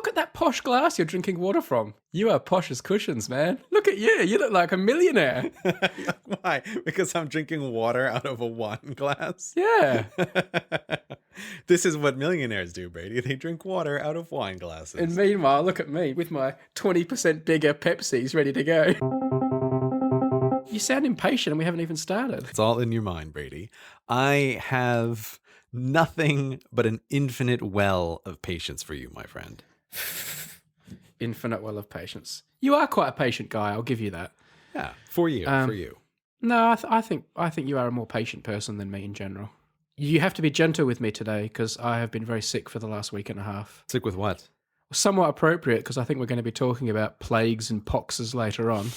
at that posh glass you're drinking water from. You are posh as cushions, man. Look at you. You look like a millionaire. Why? Because I'm drinking water out of a wine glass? Yeah. This is what millionaires do, Brady. They drink water out of wine glasses. And meanwhile, look at me with my 20% bigger Pepsis ready to go. You sound impatient and we haven't even started. It's all in your mind, Brady. I have nothing but an infinite well of patience for you, my friend. Infinite well of patience. You are quite a patient guy, I'll give you that. Yeah, for you, for you. No, I think you are a more patient person than me in general. You have to be gentle with me today because I have been very sick for the last week and a half. Sick with what? Somewhat appropriate because I think we're going to be talking about plagues and poxes later on.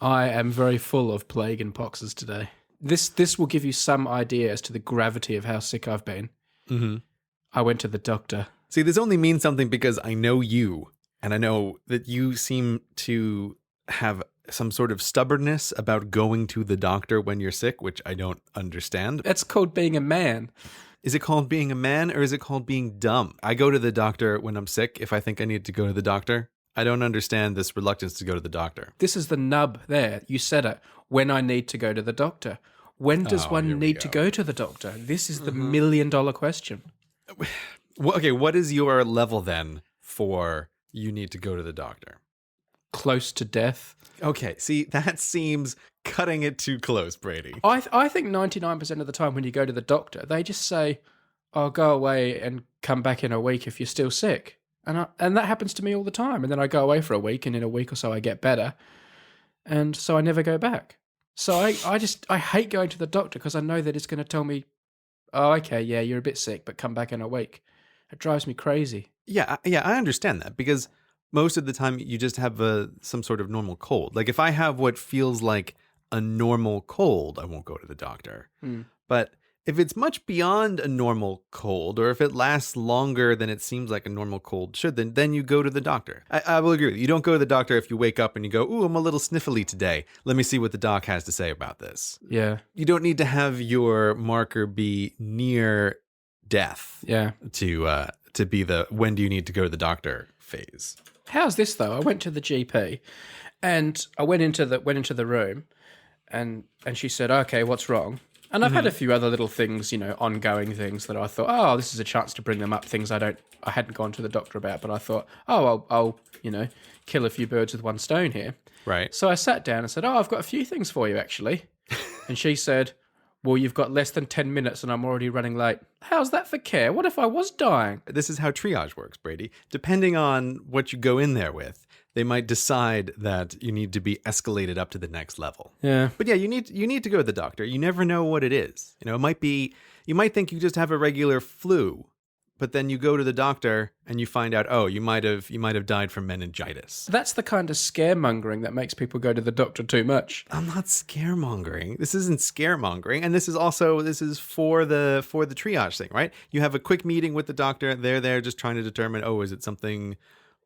I am very full of plague and poxes today. This will give you some idea as to the gravity of how sick I've been. Mm-hmm. I went to the doctor. See, this only means something because I know you, and I know that you seem to have some sort of stubbornness about going to the doctor when you're sick, which I don't understand. That's called being a man. Is it called being a man or is it called being dumb? I go to the doctor when I'm sick if I think I need to go to the doctor. I don't understand this reluctance to go to the doctor. This is the nub there. You said it. When I need to go to the doctor. When does one need to go to the doctor? This is the $1 million question. Well, okay, what is your level then for you need to go to the doctor? Close to death. Okay, see, that seems cutting it too close, Brady. I think 99% of the time when you go to the doctor, they just say, "Oh, go away and come back in a week if you're still sick." And that happens to me all the time. And then I go away for a week, and in a week or so I get better. And so I never go back. So I hate going to the doctor because I know that it's going to tell me, "Oh, okay, yeah, you're a bit sick, but come back in a week." It drives me crazy. Yeah, I understand that because most of the time you just have some sort of normal cold. Like if I have what feels like a normal cold, I won't go to the doctor. But if it's much beyond a normal cold, or if it lasts longer than it seems like a normal cold should, then you go to the doctor. I will agree with you. You don't go to the doctor if you wake up and you go, "Ooh, I'm a little sniffly today. Let me see what the doc has to say about this." Yeah. You don't need to have your marker be near death. Yeah. To be the when do you need to go to the doctor phase. How's this though? I went to the GP, and I went into the room, and she said, "Okay, what's wrong?" And I've had a few other little things, ongoing things that I thought, "Oh, this is a chance to bring them up." Things I hadn't gone to the doctor about, but I thought, "Oh, I'll kill a few birds with one stone here." Right. So I sat down and said, "Oh, I've got a few things for you actually," and she said, "Well, you've got less than 10 minutes and I'm already running late." How's that for care? What if I was dying? This is how triage works, Brady. Depending on what you go in there with, they might decide that you need to be escalated up to the next level. Yeah. But yeah, you need to go to the doctor. You never know what it is. It might be, you might think you just have a regular flu, but then you go to the doctor and you find out, oh, you might have died from meningitis. That's the kind of scaremongering that makes people go to the doctor too much. I'm not scaremongering. This isn't scaremongering, and this is for the triage thing, right? You have a quick meeting with the doctor. They're there just trying to determine, oh, is it something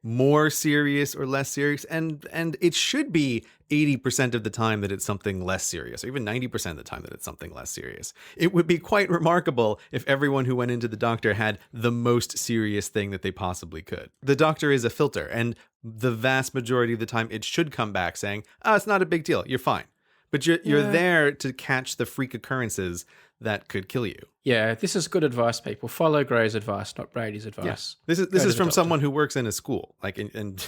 more serious or less serious? And it should be 80% of the time that it's something less serious, or even 90% of the time that it's something less serious. It would be quite remarkable if everyone who went into the doctor had the most serious thing that they possibly could. The doctor is a filter, and the vast majority of the time it should come back saying, "Oh, it's not a big deal, you're fine." But you're there to catch the freak occurrences that could kill you. Yeah, this is good advice, people. Follow Gray's advice, not Brady's advice. Yeah. This is from someone who works in a school, and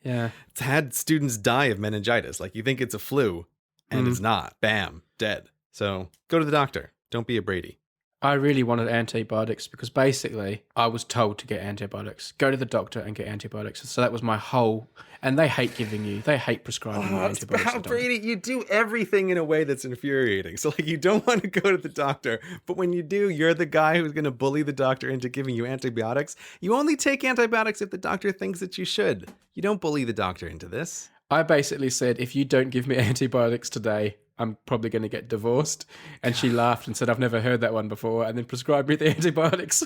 yeah, it's had students die of meningitis. Like, you think it's a flu, and it's not. Bam, dead. So go to the doctor. Don't be a Brady. I really wanted antibiotics because basically I was told to get antibiotics. Go to the doctor and get antibiotics. So that was my whole... And they hate prescribing you antibiotics. Brady, you do everything in a way that's infuriating. So, you don't want to go to the doctor, but when you do, you're the guy who's going to bully the doctor into giving you antibiotics. You only take antibiotics if the doctor thinks that you should. You don't bully the doctor into this. I basically said, if you don't give me antibiotics today, I'm probably going to get divorced. And she laughed and said, "I've never heard that one before," and then prescribed me the antibiotics.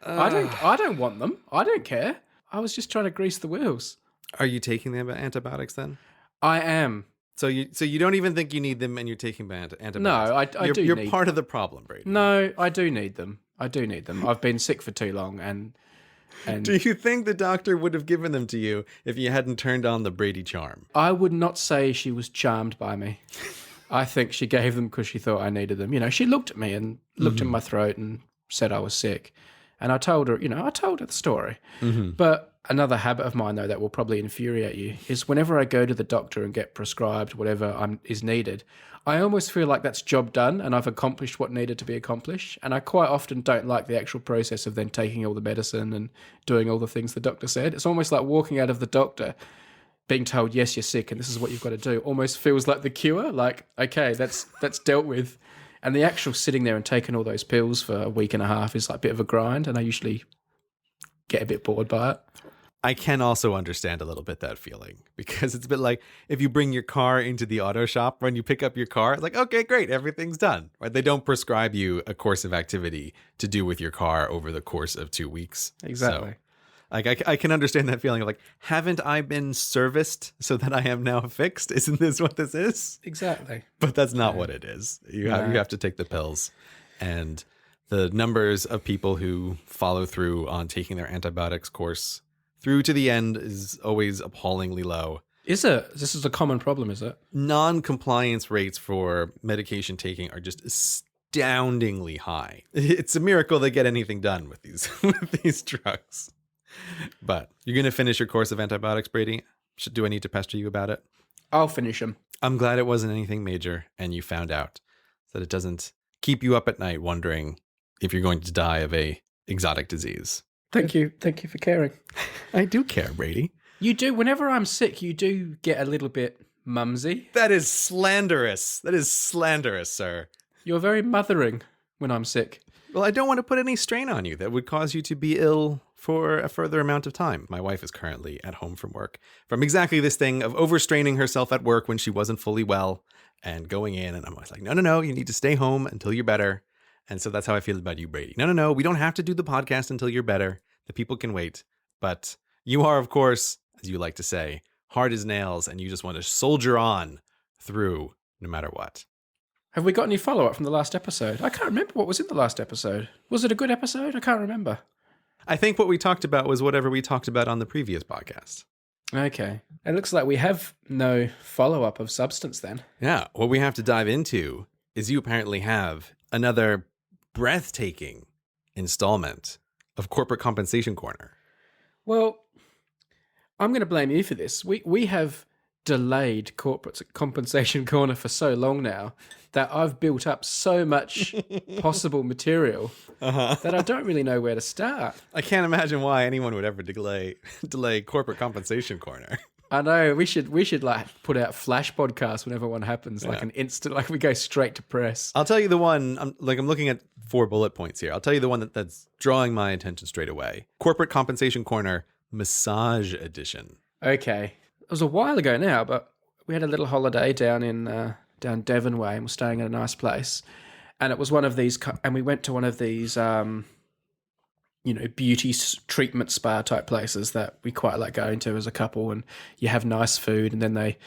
I don't want them. I don't care. I was just trying to grease the wheels. Are you taking the antibiotics then? I am. So you don't even think you need them, and you're taking antibiotics? No, I do. You're part of the problem, Brady. No, I do need them. I do need them. I've been sick for too long, and Do you think the doctor would have given them to you if you hadn't turned on the Brady charm? I would not say she was charmed by me. I think she gave them because she thought I needed them. You know, she looked at me and looked in my throat and said I was sick. And I told her, I told her the story. But another habit of mine, though, that will probably infuriate you is whenever I go to the doctor and get prescribed whatever is needed, I almost feel like that's job done and I've accomplished what needed to be accomplished. And I quite often don't like the actual process of then taking all the medicine and doing all the things the doctor said. It's almost like walking out of the doctor being told, yes, you're sick and this is what you've got to do, almost feels like the cure. Like, okay, that's dealt with. And the actual sitting there and taking all those pills for a week and a half is like a bit of a grind, and I usually get a bit bored by it. I can also understand a little bit that feeling, because it's a bit like if you bring your car into the auto shop when you pick up your car, it's like, okay, great, everything's done. Right? They don't prescribe you a course of activity to do with your car over the course of 2 weeks. Exactly. So, like I can understand that feeling of like, haven't I been serviced so that I am now fixed? Isn't this what this is? Exactly. But that's not what it is. You have to take the pills, and the numbers of people who follow through on taking their antibiotics course through to the end is always appallingly low. Is it? This is a common problem, is it? Non-compliance rates for medication taking are just astoundingly high. It's a miracle they get anything done with these drugs. But you're going to finish your course of antibiotics, Brady? Do I need to pester you about it? I'll finish them. I'm glad it wasn't anything major and you found out, so that it doesn't keep you up at night wondering if you're going to die of a exotic disease. Thank you. Thank you for caring. I do care, Brady. You do. Whenever I'm sick, you do get a little bit mumsy. That is slanderous. That is slanderous, sir. You're very mothering when I'm sick. Well, I don't want to put any strain on you that would cause you to be ill for a further amount of time. My wife is currently at home from work from exactly this thing of overstraining herself at work when she wasn't fully well and going in. And I'm always like, no, you need to stay home until you're better. And so that's how I feel about you, Brady. No, we don't have to do the podcast until you're better. The people can wait. But you are, of course, as you like to say, hard as nails, and you just want to soldier on through no matter what. Have we got any follow-up from the last episode? I can't remember what was in the last episode. Was it a good episode? I can't remember. I think what we talked about was whatever we talked about on the previous podcast. Okay. It looks like we have no follow-up of substance then. Yeah. What we have to dive into is you apparently have another breathtaking installment of Corporate Compensation Corner. Well, I'm going to blame you for this. We have delayed Corporate Compensation Corner for so long now that I've built up so much possible material that I don't really know where to start. I can't imagine why anyone would ever delay Corporate Compensation Corner. I know we should like put out flash podcasts whenever one happens, like an instant, like we go straight to press. I'll tell you the one. I'm looking at 4 bullet points here. I'll tell you the one that's drawing my attention straight away. Corporate Compensation Corner Massage Edition. Okay, it was a while ago now, but we had a little holiday down Devon way, and we're staying at a nice place, and it was one of these, and we went to one of these, beauty treatment spa type places that we quite like going to as a couple, and you have nice food, and then they,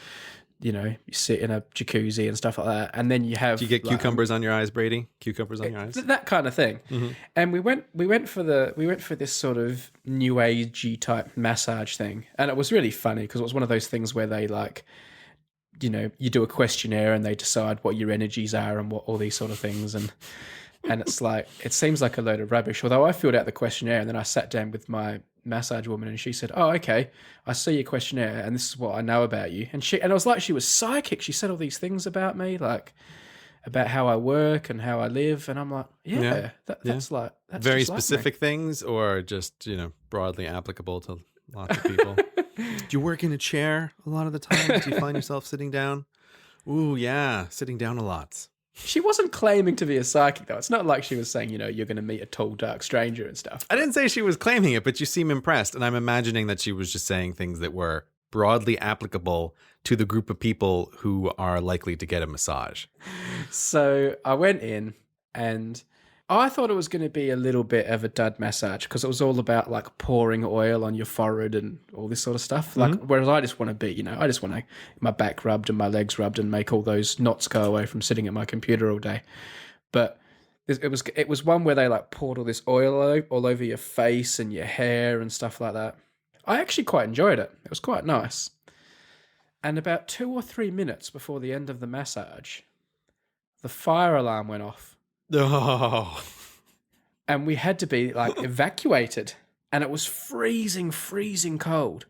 you sit in a jacuzzi and stuff like that, and then you have. Do you get cucumbers on your eyes, Brady? Cucumbers on your eyes? That kind of thing. Mm-hmm. And we went for this sort of new agey type massage thing, and it was really funny because it was one of those things where they like, you do a questionnaire and they decide what your energies are and what all these sort of things, and it's like, it seems like a load of rubbish. Although I filled out the questionnaire and then I sat down with my massage woman and she said, "Oh, okay, I see your questionnaire and this is what I know about you." And I was like, she was psychic. She said all these things about me, like about how I work and how I live. And I'm like, that's very specific things, or just, broadly applicable to lots of people. Do you work in a chair a lot of the time? Do you find yourself sitting down? Ooh, yeah, sitting down a lot. She wasn't claiming to be a psychic, though. It's not like she was saying, you're going to meet a tall, dark stranger and stuff. I didn't say she was claiming it, but you seem impressed. And I'm imagining that she was just saying things that were broadly applicable to the group of people who are likely to get a massage. So I went in and I thought it was going to be a little bit of a dud massage because it was all about like pouring oil on your forehead and all this sort of stuff. Like, whereas I just want to be, I just want my back rubbed and my legs rubbed and make all those knots go away from sitting at my computer all day. But It was one where they like poured all this oil all over your face and your hair and stuff like that. I actually quite enjoyed it. It was quite nice. And about 2 or 3 minutes before the end of the massage, the fire alarm went off. Oh. And we had to be like evacuated. And it was freezing cold.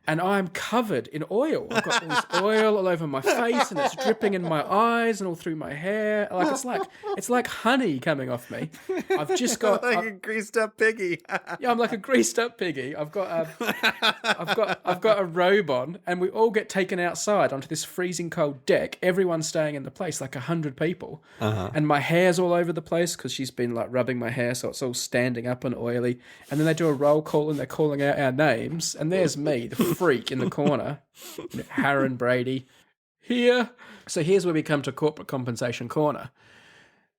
And I'm covered in oil. I've got all this oil all over my face, and it's dripping in my eyes and all through my hair. It's like honey coming off me. I've just got like a greased up piggy. Yeah, I'm like a greased up piggy. I've got a robe on, and we all get taken outside onto this freezing cold deck. Everyone's staying in the place, like 100 people, and my hair's all over the place because she's been like rubbing my hair, so it's all standing up and oily. And then they do a roll call, and they're calling out our names, and there's me, the freak in the corner, Harren Brady, here. So here's where we come to corporate compensation corner.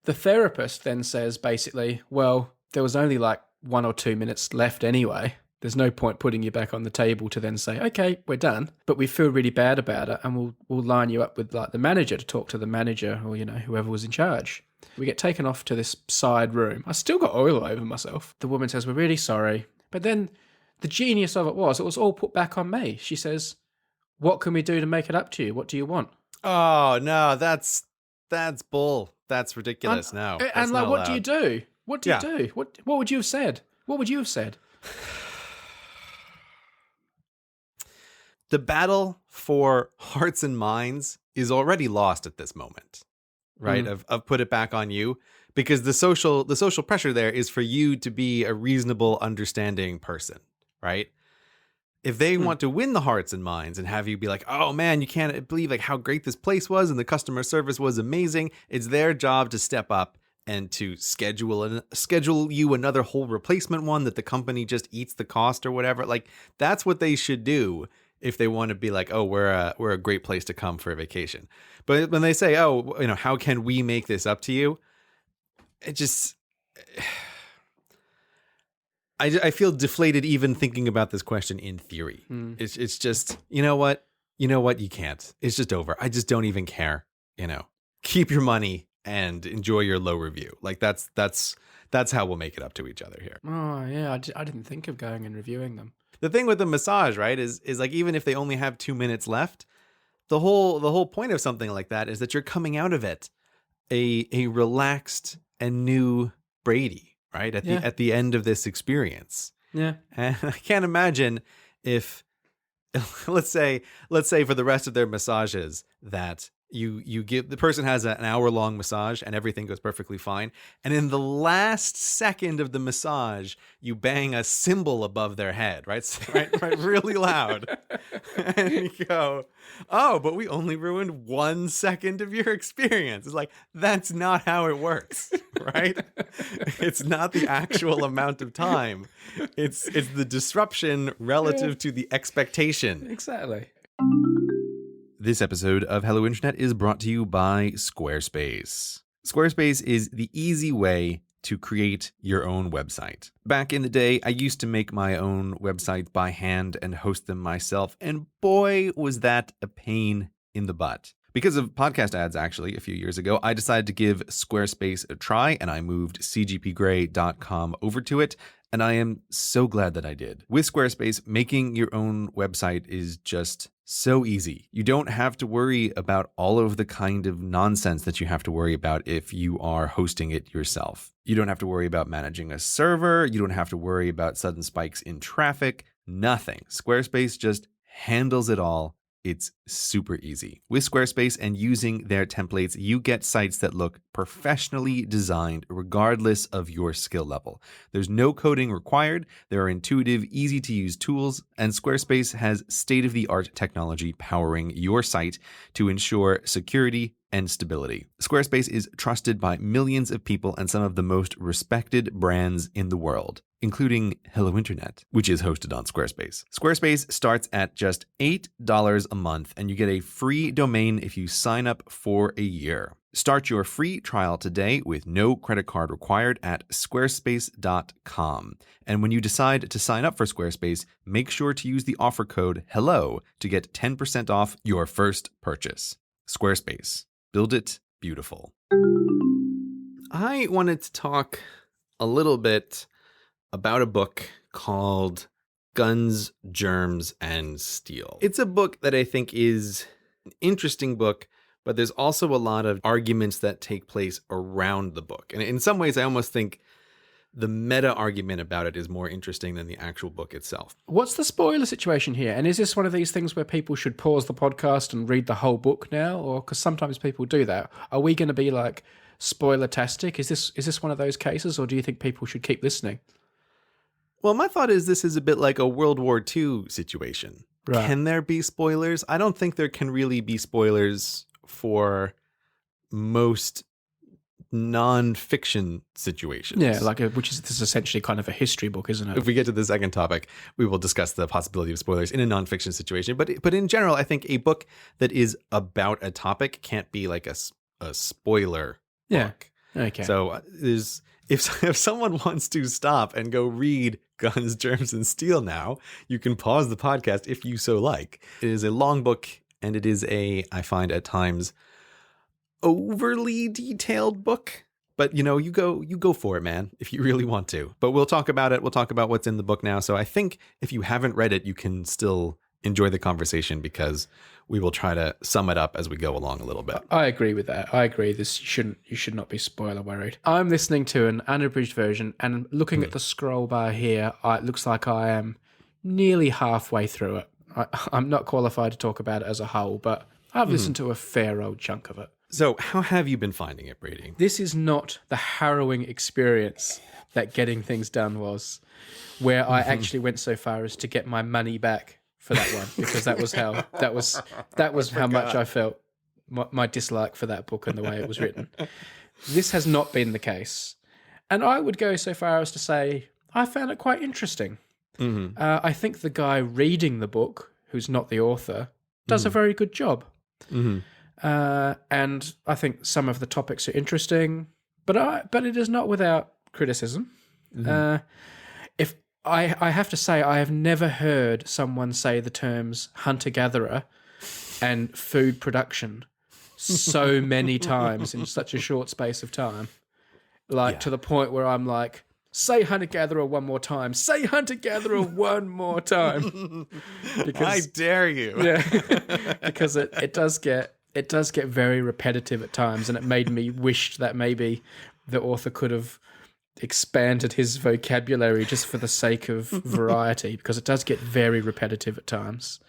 The therapist then says basically, well, there was only like 1 or 2 minutes left anyway. There's no point putting you back on the table to then say, okay, we're done. But we feel really bad about it, and we'll line you up with like the manager to talk to the manager or, whoever was in charge. We get taken off to this side room. I still got oil over myself. The woman says, we're really sorry. But then the genius of it was all put back on me. She says, what can we do to make it up to you? What do you want? Oh, no, that's bull. That's ridiculous. No. And like, what do you do? What do you Yeah. do? What would you have said? What would you have said? The battle for hearts and minds is already lost at this moment, right? Of put it back on you, because the social pressure there is for you to be a reasonable, understanding person, right? If they want to win the hearts and minds and have you be like, oh man, you can't believe like how great this place was and the customer service was amazing, it's their job to step up and to schedule you another whole replacement one that the company just eats the cost or whatever. Like that's what they should do if they want to be like, oh, we're a great place to come for a vacation. But when they say, oh, how can we make this up to you? It just, I feel deflated even thinking about this question in theory. It's just, you know what, you can't. It's just over. I just don't even care. Keep your money and enjoy your low review. Like that's how we'll make it up to each other here. Oh yeah, I didn't think of going and reviewing them. The thing with the massage, right, is like even if they only have 2 minutes left, the whole point of something like that is that you're coming out of it a relaxed and new Brady, right? At the end of this experience. Yeah. And I can't imagine if let's say for the rest of their massages that you give the person has an hour-long massage and everything goes perfectly fine, and in the last second of the massage you bang a cymbal above their head, right, really loud, and you go, oh, but we only ruined 1 second of your experience. It's like, that's not how it works, right? It's not the actual amount of time. It's the disruption relative to the expectation. Exactly. This episode of Hello Internet is brought to you by Squarespace. Squarespace is the easy way to create your own website. Back in the day, I used to make my own websites by hand and host them myself, and boy, was that a pain in the butt. Because of podcast ads, actually, a few years ago, I decided to give Squarespace a try, and I moved cgpgrey.com over to it, and I am so glad that I did. With Squarespace, making your own website is just so easy. You don't have to worry about all of the kind of nonsense that you have to worry about if you are hosting it yourself. You don't have to worry about managing a server. You don't have to worry about sudden spikes in traffic. Nothing. Squarespace just handles it all. It's super easy. With Squarespace and using their templates, you get sites that look professionally designed regardless of your skill level. There's no coding required. There are intuitive, easy-to-use tools, and Squarespace has state-of-the-art technology powering your site to ensure security and stability. Squarespace is trusted by millions of people and some of the most respected brands in the world, including Hello Internet, which is hosted on Squarespace. Squarespace starts at just $8 a month, and you get a free domain if you sign up for a year. Start your free trial today with no credit card required at squarespace.com. And when you decide to sign up for Squarespace, make sure to use the offer code HELLO to get 10% off your first purchase. Squarespace. Build it beautiful. I wanted to talk a little bit about a book called Guns, Germs, and Steel. It's a book that I think is an interesting book, but there's also a lot of arguments that take place around the book. And in some ways, I almost think the meta argument about it is more interesting than the actual book itself. What's the spoiler situation here? And is this one of these things where people should pause the podcast and read the whole book now? Or because sometimes people do that. Are we going to be like spoiler-tastic? Is this one of those cases, or do you think people should keep listening? Well, my thought is this is a bit like a World War II situation. Right. Can there be spoilers? I don't think there can really be spoilers for most non-fiction situations. Yeah, this is essentially kind of a history book, isn't it? If we get to the second topic, we will discuss the possibility of spoilers in a non-fiction situation. But in general, I think a book that is about a topic can't be like a spoiler book. Okay. So if someone wants to stop and go read Guns, Germs, and Steel now, you can pause the podcast if you so like. It is a long book, and it is I find at times, overly detailed book. But you go for it, man, if you really want to. But we'll talk about it. We'll talk about what's in the book now. So I think if you haven't read it, you can still enjoy the conversation because we will try to sum it up as we go along a little bit. I agree with that. I agree. You should not be spoiler worried. I'm listening to an unabridged version, and looking at the scroll bar here, it looks like I am nearly halfway through it. I'm not qualified to talk about it as a whole, but I've listened to a fair old chunk of it. So how have you been finding it, Brady? This is not the harrowing experience that Getting Things Done was, where I actually went so far as to get my money back for that one, because that was how much I felt my dislike for that book and the way it was written. This has not been the case, and I would go so far as to say I found it quite interesting. Mm-hmm. I think the guy reading the book, who's not the author, does a very good job. Mm-hmm. And I think some of the topics are interesting, but it is not without criticism. Mm-hmm. If I have to say, I have never heard someone say the terms hunter-gatherer and food production so many times in such a short space of time. To the point where I'm like, say hunter-gatherer one more time. Say hunter-gatherer one more time. Because, I dare you. Yeah, because it does get very repetitive at times, and it made me wish that maybe the author could have expanded his vocabulary just for the sake of variety, because it does get very repetitive at times.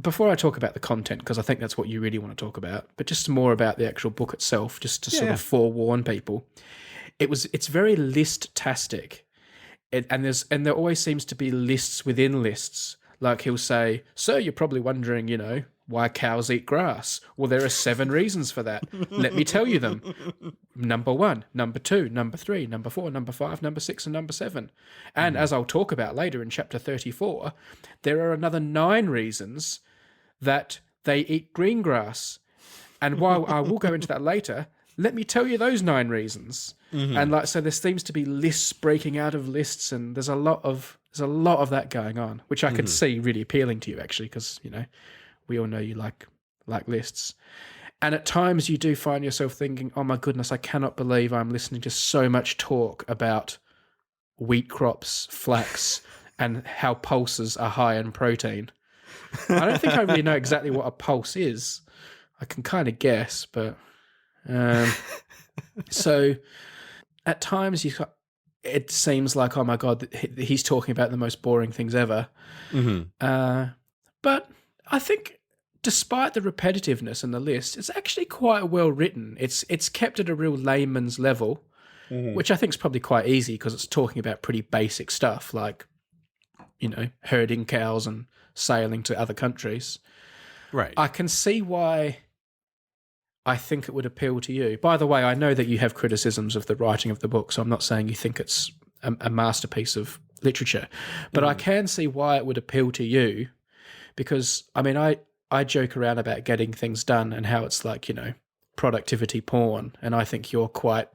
Before I talk about the content, because I think that's what you really want to talk about, but just more about the actual book itself, just to sort of forewarn people. It's very list-tastic, and there always seems to be lists within lists. Like he'll say, "So you're probably wondering, why cows eat grass? Well, there are 7 reasons for that. Let me tell you them. Number 1, number 2, number 3, number 4, number 5, number 6, and number 7. And as I'll talk about later in chapter 34, there are another 9 reasons that they eat green grass. And while I will go into that later, let me tell you those 9 reasons." Mm-hmm. And so there seems to be lists breaking out of lists, and there's a lot of that going on, which I could see really appealing to you, actually, because we all know you like lists. And at times you do find yourself thinking, oh my goodness, I cannot believe I'm listening to so much talk about wheat crops, flax, and how pulses are high in protein. I don't think I really know exactly what a pulse is. I can kind of guess, but so at times it seems like, oh my God, he's talking about the most boring things ever. Mm-hmm. But I think despite the repetitiveness in the list, it's actually quite well written. It's kept at a real layman's level, which I think is probably quite easy because it's talking about pretty basic stuff like, herding cows and sailing to other countries. Right. I can see why I think it would appeal to you. By the way, I know that you have criticisms of the writing of the book, so I'm not saying you think it's a masterpiece of literature, but I can see why it would appeal to you because, I joke around about getting things done and how it's like, productivity porn, and I think you're quite,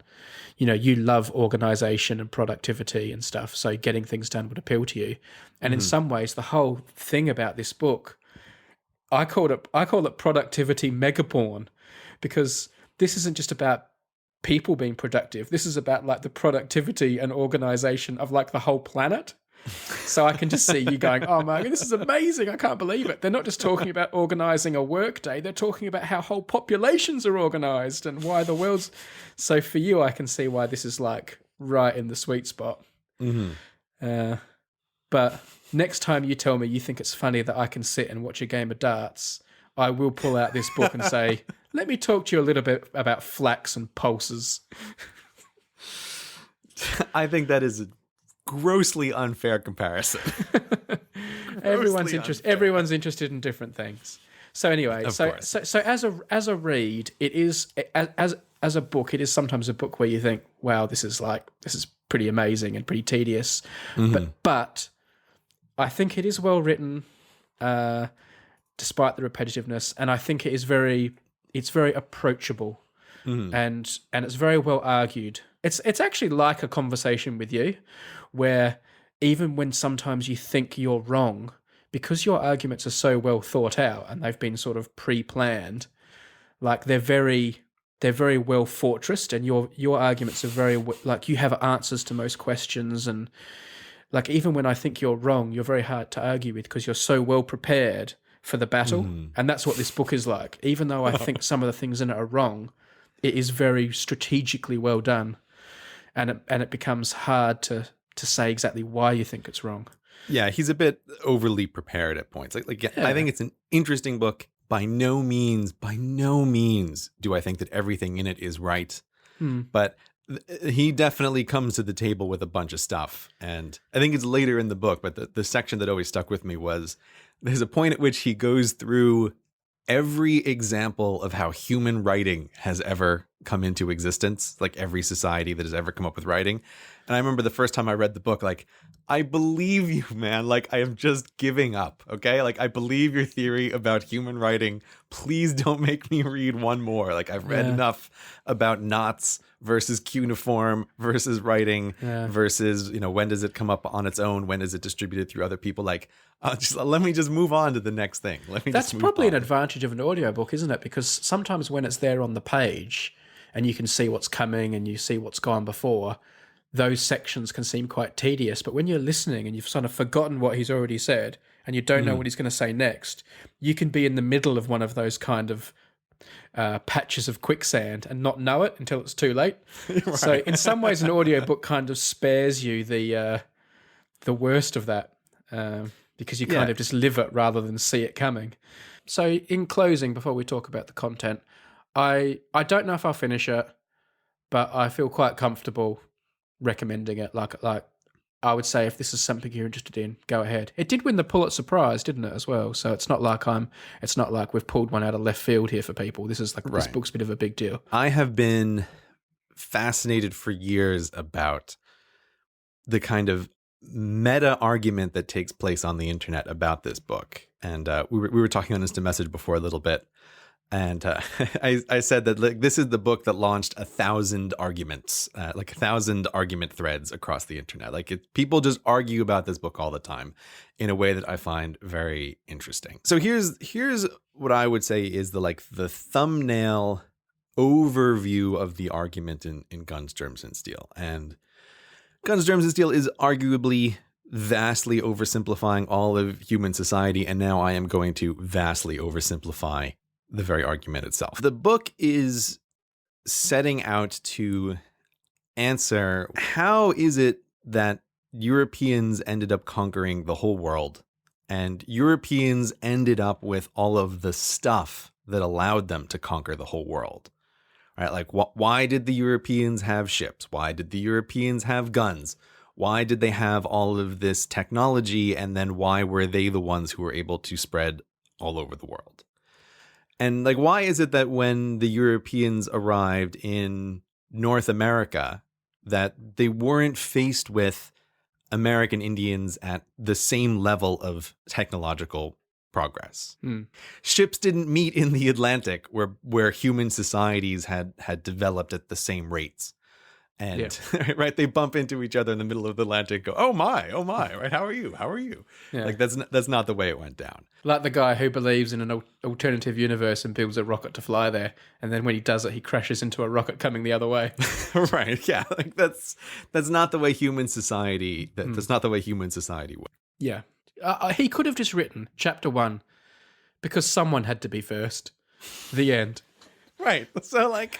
you love organization and productivity and stuff, so getting things done would appeal to you. And in some ways, the whole thing about this book, I call it productivity megaporn, because this isn't just about people being productive. This is about like the productivity and organization of like the whole planet. So I can just see you going, oh my God, this is amazing. I can't believe it. They're not just talking about organizing a workday. They're talking about how whole populations are organized and why the world's... So for you, I can see why this is like right in the sweet spot. But next time you tell me you think it's funny that I can sit and watch a game of darts, I will pull out this book and say, let me talk to you a little bit about flax and pulses. I think that is a grossly unfair comparison. Everyone's interested in different things. So anyway, so as a read, it is as a book, it is sometimes a book where you think, wow, this is pretty amazing and pretty tedious. But I think it is well written, despite the repetitiveness, and I think it's very approachable, and it's very well argued. It's actually like a conversation with you, where even when sometimes you think you're wrong, because your arguments are so well thought out and they've been sort of pre-planned, like they're very well fortressed, and your arguments are very, like, you have answers to most questions, and like even when I think you're wrong, you're very hard to argue with because you're so well prepared for the battle. And that's what this book is like. Even though I think some of the things in it are wrong, it is very strategically well done, and it becomes hard to say exactly why you think it's wrong. Yeah, he's a bit overly prepared at points. I think it's an interesting book. By no means do I think that everything in it is right. But he definitely comes to the table with a bunch of stuff. And I think it's later in the book, but the section that always stuck with me was there's a point at which he goes through every example of how human writing has ever come into existence, like every society that has ever come up with writing. And I remember the first time I read the book, like, I believe you, man. Like, I am just giving up, okay? Like, I believe your theory about human writing. Please don't make me read one more. Like, I've read enough about knots versus cuneiform versus writing versus, when does it come up on its own? When is it distributed through other people? Like, let me just move on to the next thing. That's probably an advantage of an audiobook, isn't it? Because sometimes when it's there on the page and you can see what's coming and you see what's gone before, those sections can seem quite tedious. But when you're listening and you've sort of forgotten what he's already said and you don't know what he's going to say next, you can be in the middle of one of those kind of patches of quicksand and not know it until it's too late. Right. So in some ways, an audiobook kind of spares you the worst of that, because you kind of just live it rather than see it coming. So in closing, before we talk about the content, I don't know if I'll finish it, but I feel quite comfortable recommending it. Like I would say, if this is something you're interested in, go ahead. It did win the Pulitzer Prize, didn't it, as well? So it's not like we've pulled one out of left field here for people. This is this book's a bit of a big deal. I have been fascinated for years about the kind of meta argument that takes place on the internet about this book. And we were talking on Instant Message before a little bit. And I said that this is the book that launched 1,000 arguments, 1,000 argument threads across the internet. People just argue about this book all the time in a way that I find very interesting. So here's what I would say is the thumbnail overview of the argument in Guns, Germs and Steel. And Guns, Germs and Steel is arguably vastly oversimplifying all of human society. And now I am going to vastly oversimplify the very argument itself. The book is setting out to answer, how is it that Europeans ended up conquering the whole world, and Europeans ended up with all of the stuff that allowed them to conquer the whole world, right? Why did the Europeans have ships? Why did the Europeans have guns? Why did they have all of this technology? And then why were they the ones who were able to spread all over the world? And why is it that when the Europeans arrived in North America, that they weren't faced with American Indians at the same level of technological progress? Ships didn't meet in the Atlantic where human societies had developed at the same rates. And right, they bump into each other in the middle of the Atlantic. Go, oh my, right? How are you? Yeah. Like that's not the way it went down. Like the guy who believes in an alternative universe and builds a rocket to fly there, and then when he does it, he crashes into a rocket coming the other way. Right? Yeah, like that's not the way human society. That's not the way human society works. Yeah. He could have just written chapter 1 because someone had to be first. The end. Right. So like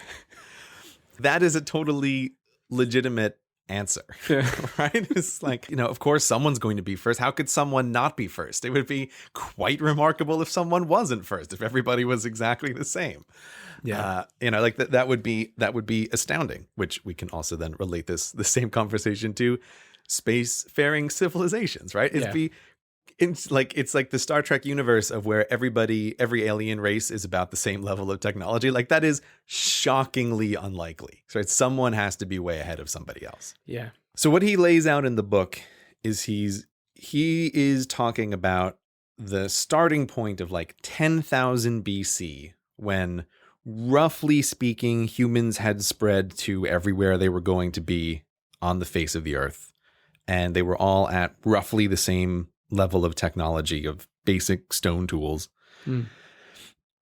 that is a totally legitimate answer. Yeah. Right? It's like, of course someone's going to be first. How could someone not be first? It would be quite remarkable if someone wasn't first, if everybody was exactly the same. Yeah. Like that would be astounding, which we can also then relate the same conversation to spacefaring civilizations, right? It's like the Star Trek universe of where every alien race is about the same level of technology. Like that is shockingly unlikely. So someone has to be way ahead of somebody else. Yeah. So what he lays out in the book is he is talking about the starting point of like 10,000 BC, when roughly speaking, humans had spread to everywhere they were going to be on the face of the earth. And they were all at roughly the same level of technology of basic stone tools. And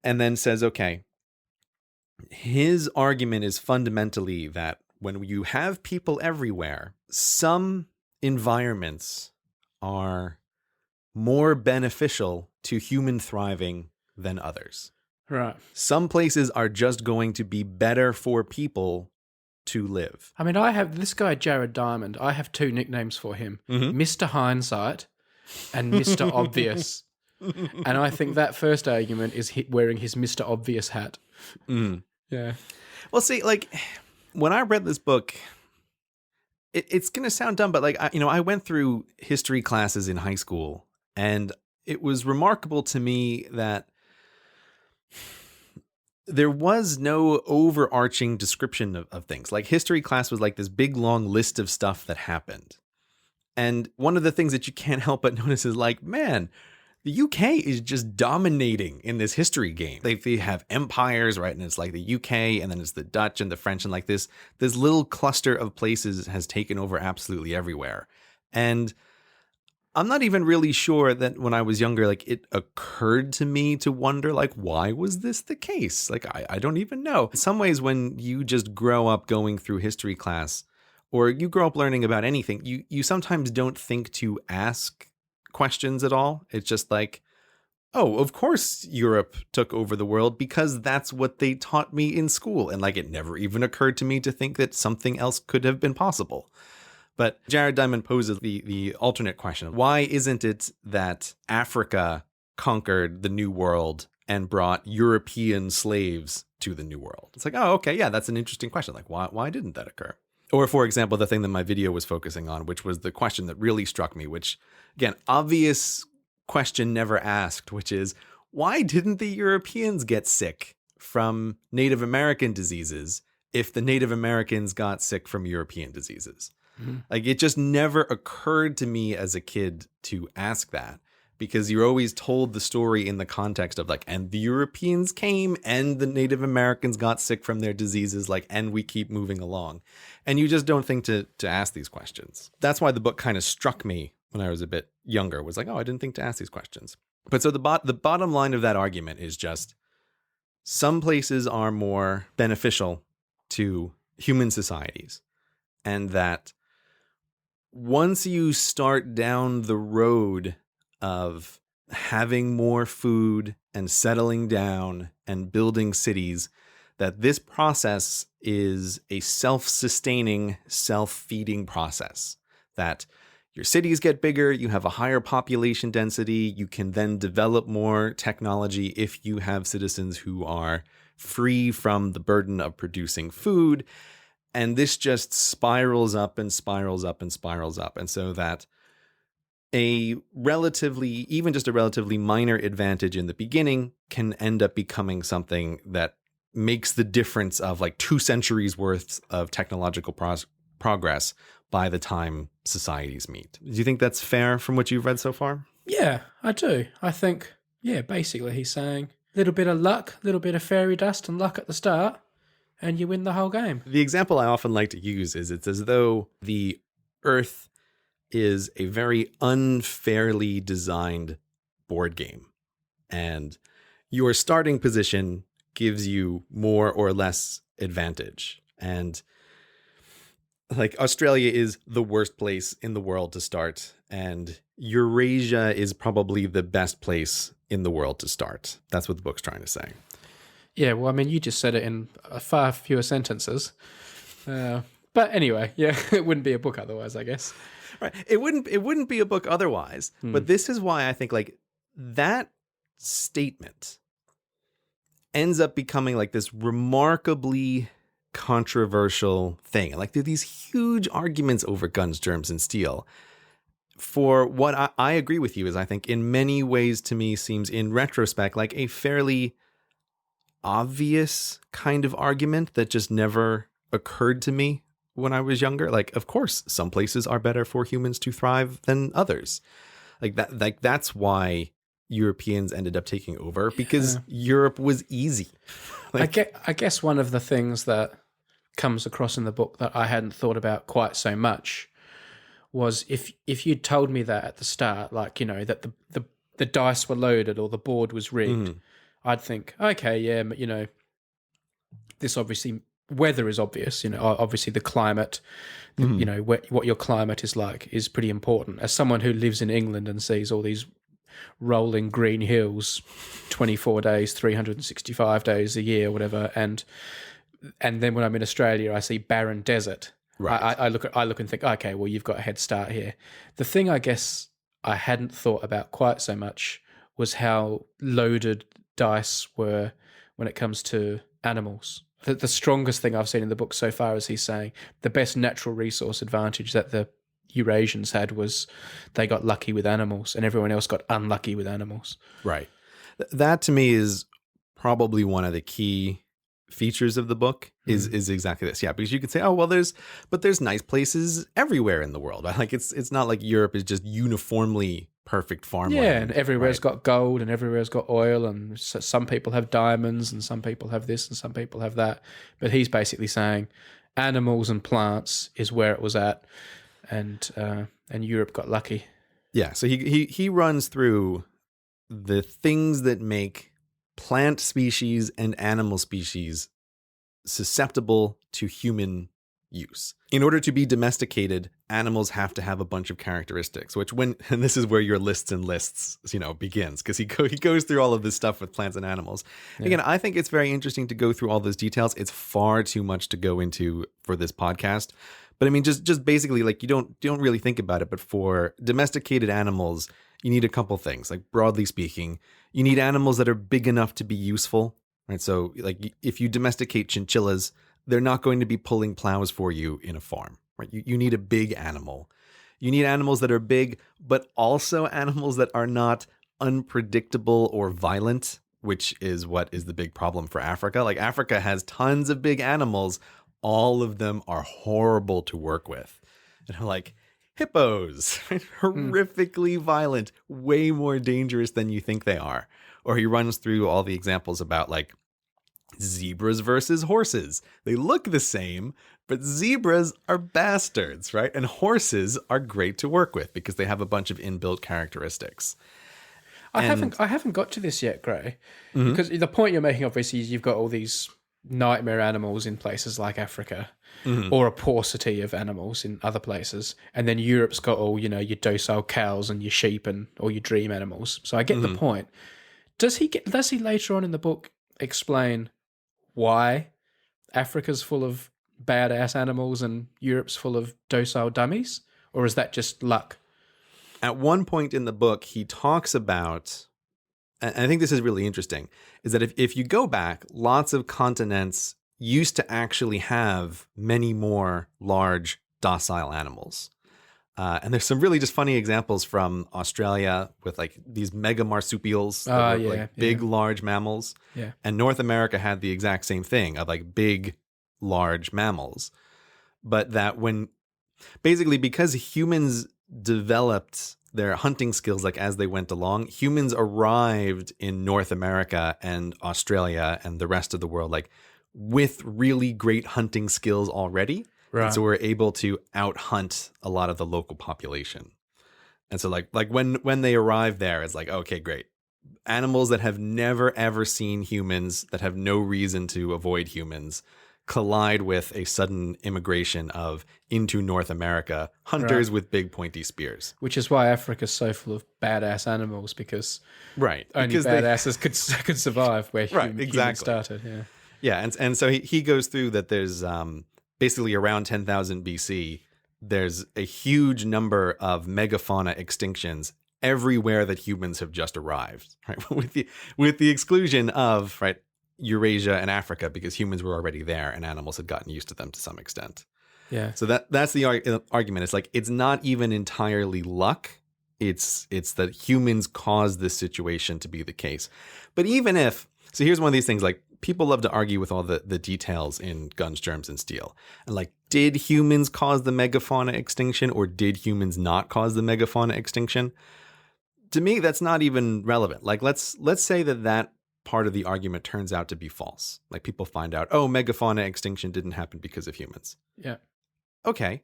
then says, okay, his argument is fundamentally that when you have people everywhere, some environments are more beneficial to human thriving than others. Right. Some places are just going to be better for people to live. I mean, I have this guy, Jared Diamond. I have 2 nicknames for him, Mr. Hindsight and Mr. Obvious. And I think that first argument is wearing his Mr. Obvious hat. Yeah. Well, see, like when I read this book, it's going to sound dumb, but like, I went through history classes in high school, and it was remarkable to me that there was no overarching description of things. Like history class was like this big long list of stuff that happened. And one of the things that you can't help but notice is like, man, the UK is just dominating in this history game. They have empires, right? And it's like the UK, and then it's the Dutch and the French, and like this little cluster of places has taken over absolutely everywhere. And I'm not even really sure that when I was younger, like it occurred to me to wonder, like, why was this the case? Like, I don't even know. In some ways, when you just grow up going through history class, or you grow up learning about anything, you sometimes don't think to ask questions at all. It's just like, oh, of course Europe took over the world because that's what they taught me in school. And like, it never even occurred to me to think that something else could have been possible. But Jared Diamond poses the alternate question. Why isn't it that Africa conquered the New World and brought European slaves to the New World? It's like, oh, okay, yeah, that's an interesting question. Like, why didn't that occur? Or, for example, the thing that my video was focusing on, which was the question that really struck me, which, again, obvious question never asked, which is, why didn't the Europeans get sick from Native American diseases if the Native Americans got sick from European diseases? Like, it just never occurred to me as a kid to ask that, because you're always told the story in the context of like, and the Europeans came and the Native Americans got sick from their diseases, like, and we keep moving along. And you just don't think to ask these questions. That's why the book kind of struck me when I was a bit younger, was like, oh, I didn't think to ask these questions. But so the bottom line of that argument is just, some places are more beneficial to human societies, and that once you start down the road of having more food and settling down and building cities, that this process is a self-sustaining, self-feeding process. That your cities get bigger, you have a higher population density, you can then develop more technology if you have citizens who are free from the burden of producing food. And this just spirals up and spirals up and spirals up. And so that even just a relatively minor advantage in the beginning can end up becoming something that makes the difference of like 2 centuries worth of technological progress by the time societies meet. Do you think that's fair from what you've read so far? Yeah, I do. I think, yeah, basically he's saying a little bit of luck, a little bit of fairy dust and luck at the start, and you win the whole game. The example I often like to use is it's as though the Earth is a very unfairly designed board game. And your starting position gives you more or less advantage. And like Australia is the worst place in the world to start. And Eurasia is probably the best place in the world to start. That's what the book's trying to say. Yeah, well, I mean, you just said it in far fewer sentences. But anyway, yeah, it wouldn't be a book otherwise, I guess. Right. It wouldn't be a book otherwise. But this is why I think like that statement ends up becoming like this remarkably controversial thing. Like there are these huge arguments over guns, germs, and steel. For what I agree with you is I think in many ways to me seems in retrospect like a fairly obvious kind of argument that just never occurred to me when I was younger. Like, of course, some places are better for humans to thrive than others. Like that's why Europeans ended up taking over, because Europe was easy. Like, I guess one of the things that comes across in the book that I hadn't thought about quite so much was if you'd told me that at the start, like, you know, that the dice were loaded or the board was rigged, I'd think, okay, yeah, but, you know, this obviously, weather is obvious, you know, obviously the climate, you know, what your climate is like is pretty important. As someone who lives in England and sees all these rolling green hills 24 days, 365 days a year, whatever, and then when I'm in Australia, I see barren desert. Right. I look and think, okay, well, you've got a head start here. The thing I guess I hadn't thought about quite so much was how loaded dice were when it comes to animals. The strongest thing I've seen in the book so far is he's saying the best natural resource advantage that the Eurasians had was they got lucky with animals and everyone else got unlucky with animals. Right. That to me is probably one of the key features of the book is exactly this. Yeah, because you could say, oh, well, there's nice places everywhere in the world. Like it's not like Europe is just uniformly perfect farmland. Yeah, and everywhere's got gold and everywhere's got oil, and some people have diamonds and some people have this and some people have that. But he's basically saying animals and plants is where it was at, and Europe got lucky. Yeah, so he runs through the things that make plant species and animal species susceptible to human use. In order to be domesticated, animals have to have a bunch of characteristics, and this is where your lists and lists, you know, begins, because he goes through all of this stuff with plants and animals. Yeah. Again, I think it's very interesting to go through all those details. It's far too much to go into for this podcast. But I mean, just basically, like, you don't really think about it, but for domesticated animals, you need a couple things. Like, broadly speaking, you need animals that are big enough to be useful, right? So, like, if you domesticate chinchillas, they're not going to be pulling plows for you in a farm, right? You need a big animal. You need animals that are big, but also animals that are not unpredictable or violent, which is what is the big problem for Africa. Like, Africa has tons of big animals. All of them are horrible to work with. And I'm like, hippos, right? Horrifically violent, way more dangerous than you think they are. Or he runs through all the examples about, like, zebras versus horses. They look the same, but zebras are bastards, right? And horses are great to work with because they have a bunch of inbuilt characteristics. I haven't got to this yet, Gray, because the point you're making, obviously, is you've got all these nightmare animals in places like Africa, or a paucity of animals in other places, and then Europe's got all, you know, your docile cows and your sheep and all your dream animals. So I get the point. Does he later on in the book explain why Africa's full of badass animals and Europe's full of docile dummies, or is that just luck? At one point in the book, he talks about, and I think this is really interesting, is that if you go back, lots of continents used to actually have many more large docile animals. And there's some really just funny examples from Australia with, like, these mega marsupials, big, large mammals. Yeah. And North America had the exact same thing of, like, big, large mammals. But that basically because humans developed their hunting skills, like, as they went along, humans arrived in North America and Australia and the rest of the world, like, with really great hunting skills already. Right. And so we're able to out hunt a lot of the local population. And so like when they arrive there, it's like, okay, great. Animals that have never ever seen humans, that have no reason to avoid humans, collide with a sudden immigration of into North America hunters with big pointy spears. Which is why Africa's so full of badass animals, because Right. only Because badasses could survive where Right, exactly. humans started. Yeah. Yeah, and so he goes through that there's basically around 10,000 BC, there's a huge number of megafauna extinctions everywhere that humans have just arrived, right? with the exclusion of, right, Eurasia and Africa, because humans were already there and animals had gotten used to them to some extent. Yeah. So that's the argument. It's like, it's not even entirely luck. It's that humans caused this situation to be the case. But even if, so here's one of these things, like, people love to argue with all the details in Guns, Germs, and Steel. And like, did humans cause the megafauna extinction, or did humans not cause the megafauna extinction? To me, that's not even relevant. Like, let's say that part of the argument turns out to be false. Like, people find out, oh, megafauna extinction didn't happen because of humans. Yeah. Okay.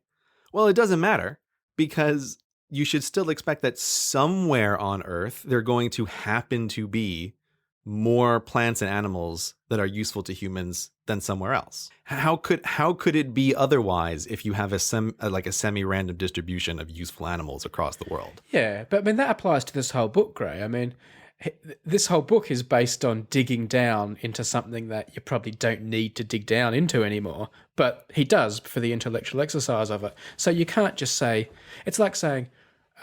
Well, it doesn't matter, because you should still expect that somewhere on Earth, they're going to happen to be more plants and animals that are useful to humans than somewhere else. How could it be otherwise if you have a semi-random distribution of useful animals across the world? Yeah, but I mean, that applies to this whole book, Gray. I mean, this whole book is based on digging down into something that you probably don't need to dig down into anymore, but he does for the intellectual exercise of it. So you can't just say, it's like saying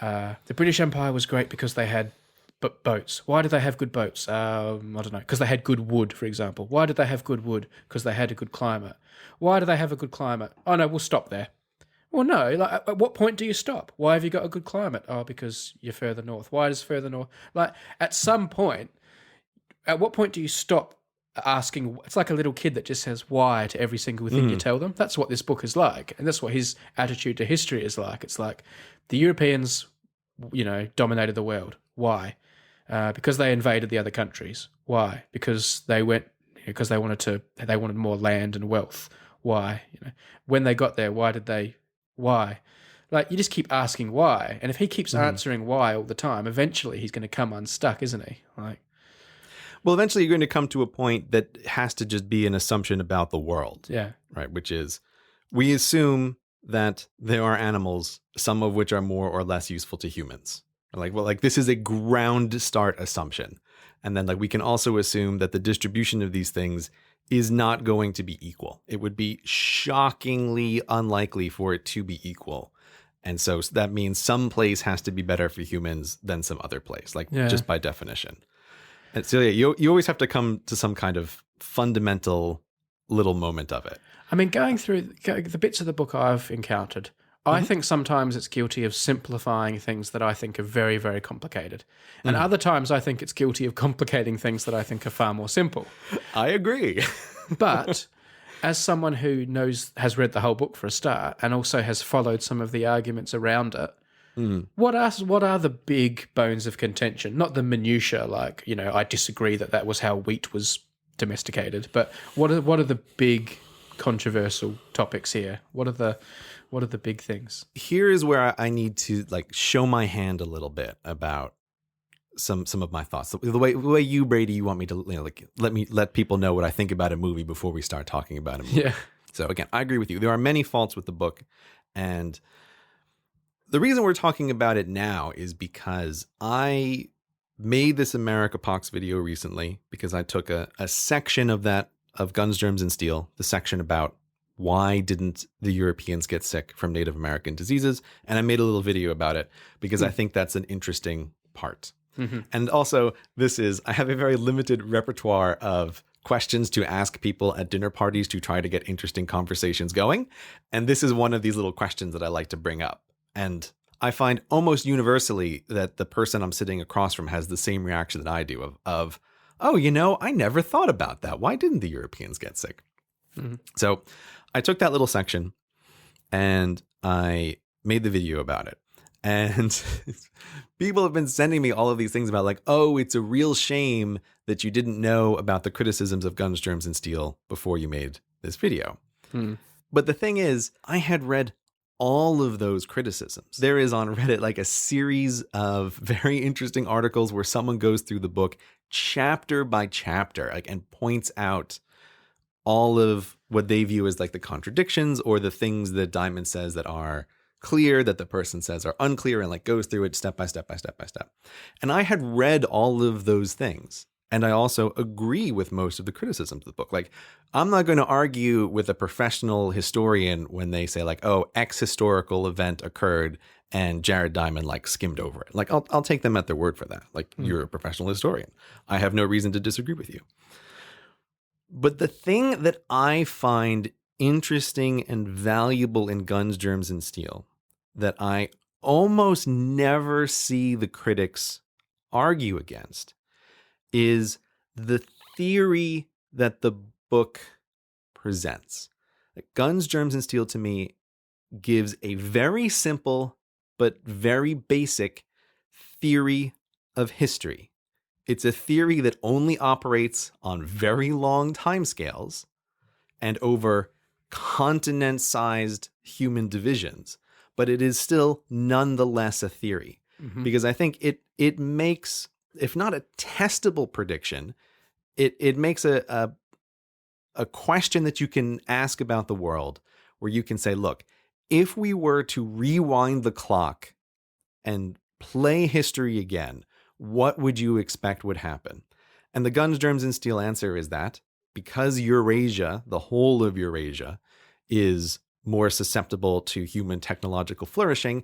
the British Empire was great because they had boats. Why did they have good boats? I don't know. Because they had good wood, for example. Why did they have good wood? Because they had a good climate. Why do they have a good climate? Oh, no, we'll stop there. Well, no. Like, at what point do you stop? Why have you got a good climate? Oh, because you're further north. Why is further north? Like, at some point, at what point do you stop asking? It's like a little kid that just says why to every single thing you tell them. That's what this book is like. And that's what his attitude to history is like. It's like the Europeans, dominated the world. Why? Because they invaded the other countries. Why? Because they wanted more land and wealth. Why? When they got there, why? Like, you just keep asking why, and if he keeps answering why all the time, eventually he's going to come unstuck, isn't he? Like, well, eventually you're going to come to a point that has to just be an assumption about the world. Yeah. Right. Which is, we assume that there are animals, some of which are more or less useful to humans. Like this is a ground start assumption. And then we can also assume that the distribution of these things is not going to be equal. It would be shockingly unlikely for it to be equal. And so that means some place has to be better for humans than some other place, just by definition. And so you always have to come to some kind of fundamental little moment of it. I mean, going through the bits of the book I've encountered, I think sometimes it's guilty of simplifying things that I think are very, very complicated. And other times I think it's guilty of complicating things that I think are far more simple. I agree. But as someone who has read the whole book for a start, and also has followed some of the arguments around it, what are the big bones of contention? Not the minutiae, like, I disagree that was how wheat was domesticated, but what are the big controversial topics here? What are the big things? Here is where I need to show my hand a little bit about some of my thoughts. The way you, Brady, you want me to let people know what I think about a movie before we start talking about a movie. Yeah. So again, I agree with you. There are many faults with the book, and the reason we're talking about it now is because I made this America Pox video recently because I took a section of Guns, Germs, and Steel, the section about why didn't the Europeans get sick from Native American diseases, and I made a little video about it because I think that's an interesting part. And also, I have a very limited repertoire of questions to ask people at dinner parties to try to get interesting conversations going. And this is one of these little questions that I like to bring up. And I find almost universally that the person I'm sitting across from has the same reaction that I do of oh, I never thought about that. Why didn't the Europeans get sick? So I took that little section and I made the video about it. And people have been sending me all of these things about like, oh, it's a real shame that you didn't know about the criticisms of Guns, Germs, and Steel before you made this video. But the thing is, I had read all of those criticisms. There is on Reddit like a series of very interesting articles where someone goes through the book chapter by chapter, like, and points out all of what they view as like the contradictions or the things that Diamond says that are clear, that the person says are unclear, and like goes through it step by step by step by step. And I had read all of those things. And I also agree with most of the criticisms of the book. Like, I'm not going to argue with a professional historian when they say like, oh, X historical event occurred and Jared Diamond like skimmed over it. Like, I'll take them at their word for that. Like, you're a professional historian. I have no reason to disagree with you. But the thing that I find interesting and valuable in Guns, Germs, and Steel that I almost never see the critics argue against is the theory that the book presents. Like, Guns, Germs, and Steel to me gives a very simple but very basic theory of history. It's a theory that only operates on very long timescales and over continent-sized human divisions, but it is still nonetheless a theory. Because I think it makes, if not a testable prediction, it makes a question that you can ask about the world, where you can say, look, if we were to rewind the clock and play history again, what would you expect would happen? And the Guns, Germs, and Steel answer is that because Eurasia, the whole of Eurasia, is more susceptible to human technological flourishing,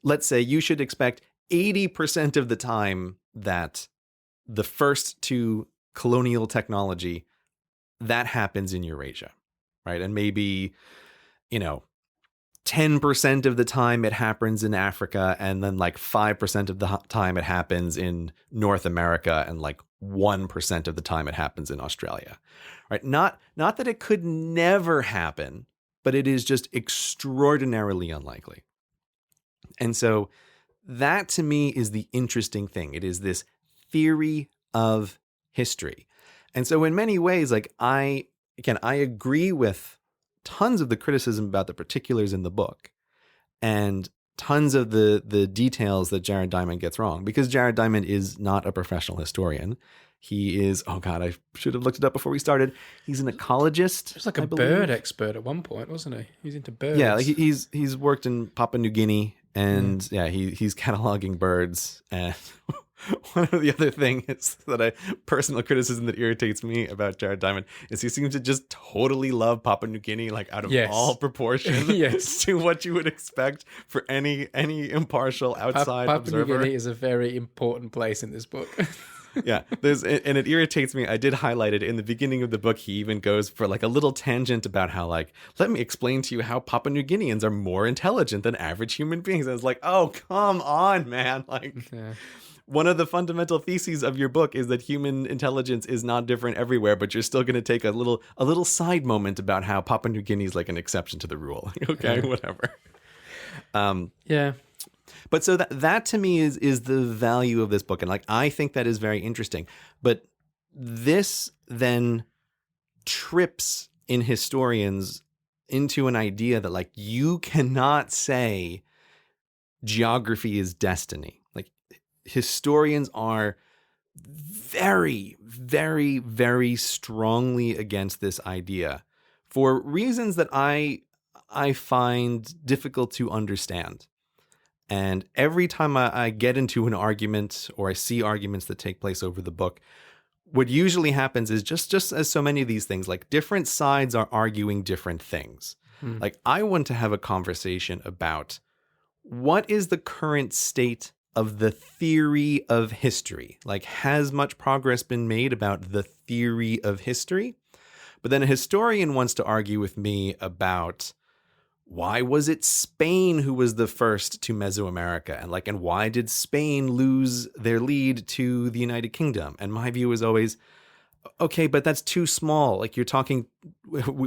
let's say you should expect 80% of the time that the first to colonial technology, that happens in Eurasia, right? And maybe, 10% of the time it happens in Africa, and then like 5% of the time it happens in North America, and like 1% of the time it happens in Australia, right? Not that it could never happen, but it is just extraordinarily unlikely. And so that to me is the interesting thing. It is this theory of history. And so in many ways, like I agree with tons of the criticism about the particulars in the book and tons of the details that Jared Diamond gets wrong, because Jared Diamond is not a professional historian. He is, oh God, I should have looked it up before we started. He's an ecologist. He was like a bird expert at one point, wasn't he? He's into birds. Yeah, like he's worked in Papua New Guinea, and he's cataloging birds. And one of the other things that personal criticism that irritates me about Jared Diamond is he seems to just totally love Papua New Guinea, like out of all proportion to what you would expect for any impartial outside observer. Papua New Guinea is a very important place in this book. Yeah, and it irritates me. I did highlight it in the beginning of the book. He even goes for like a little tangent about how, like, let me explain to you how Papua New Guineans are more intelligent than average human beings. And it's like, oh, come on, man. Like, one of the fundamental theses of your book is that human intelligence is not different everywhere, but you're still going to take a little side moment about how Papua New Guinea is like an exception to the rule. Okay, whatever. But so that to me is the value of this book. And like, I think that is very interesting. But this then trips in historians into an idea that like, you cannot say geography is destiny. Like, historians are very, very, very strongly against this idea for reasons that I find difficult to understand. And every time I get into an argument or I see arguments that take place over the book, what usually happens is just as so many of these things, like different sides are arguing different things. Like, I want to have a conversation about what is the current state of the theory of history? Like, has much progress been made about the theory of history? But then a historian wants to argue with me about why was it Spain who was the first to Mesoamerica? And why did Spain lose their lead to the United Kingdom? And my view is always, okay, but that's too small. Like, we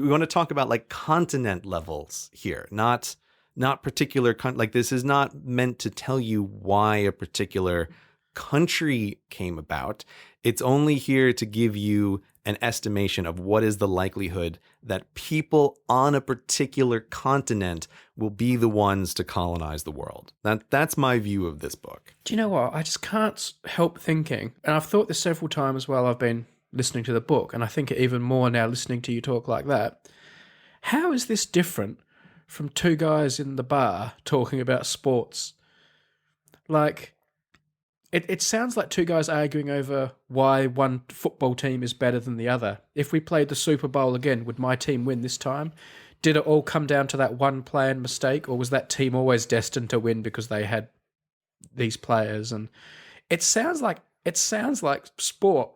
want to talk about like continent levels here, not not particular like this is not meant to tell you why a particular country came about. It's only here to give you an estimation of what is the likelihood that people on a particular continent will be the ones to colonize the world. That's my view of this book. Do you know what? I just can't help thinking, and I've thought this several times while I've been listening to the book, and I think it even more now listening to you talk like that. How is this different from two guys in the bar talking about sports? Like, it sounds like two guys arguing over why one football team is better than the other. If we played the Super Bowl again, would my team win this time? Did it all come down to that one play and mistake, or was that team always destined to win because they had these players? And it sounds like sport.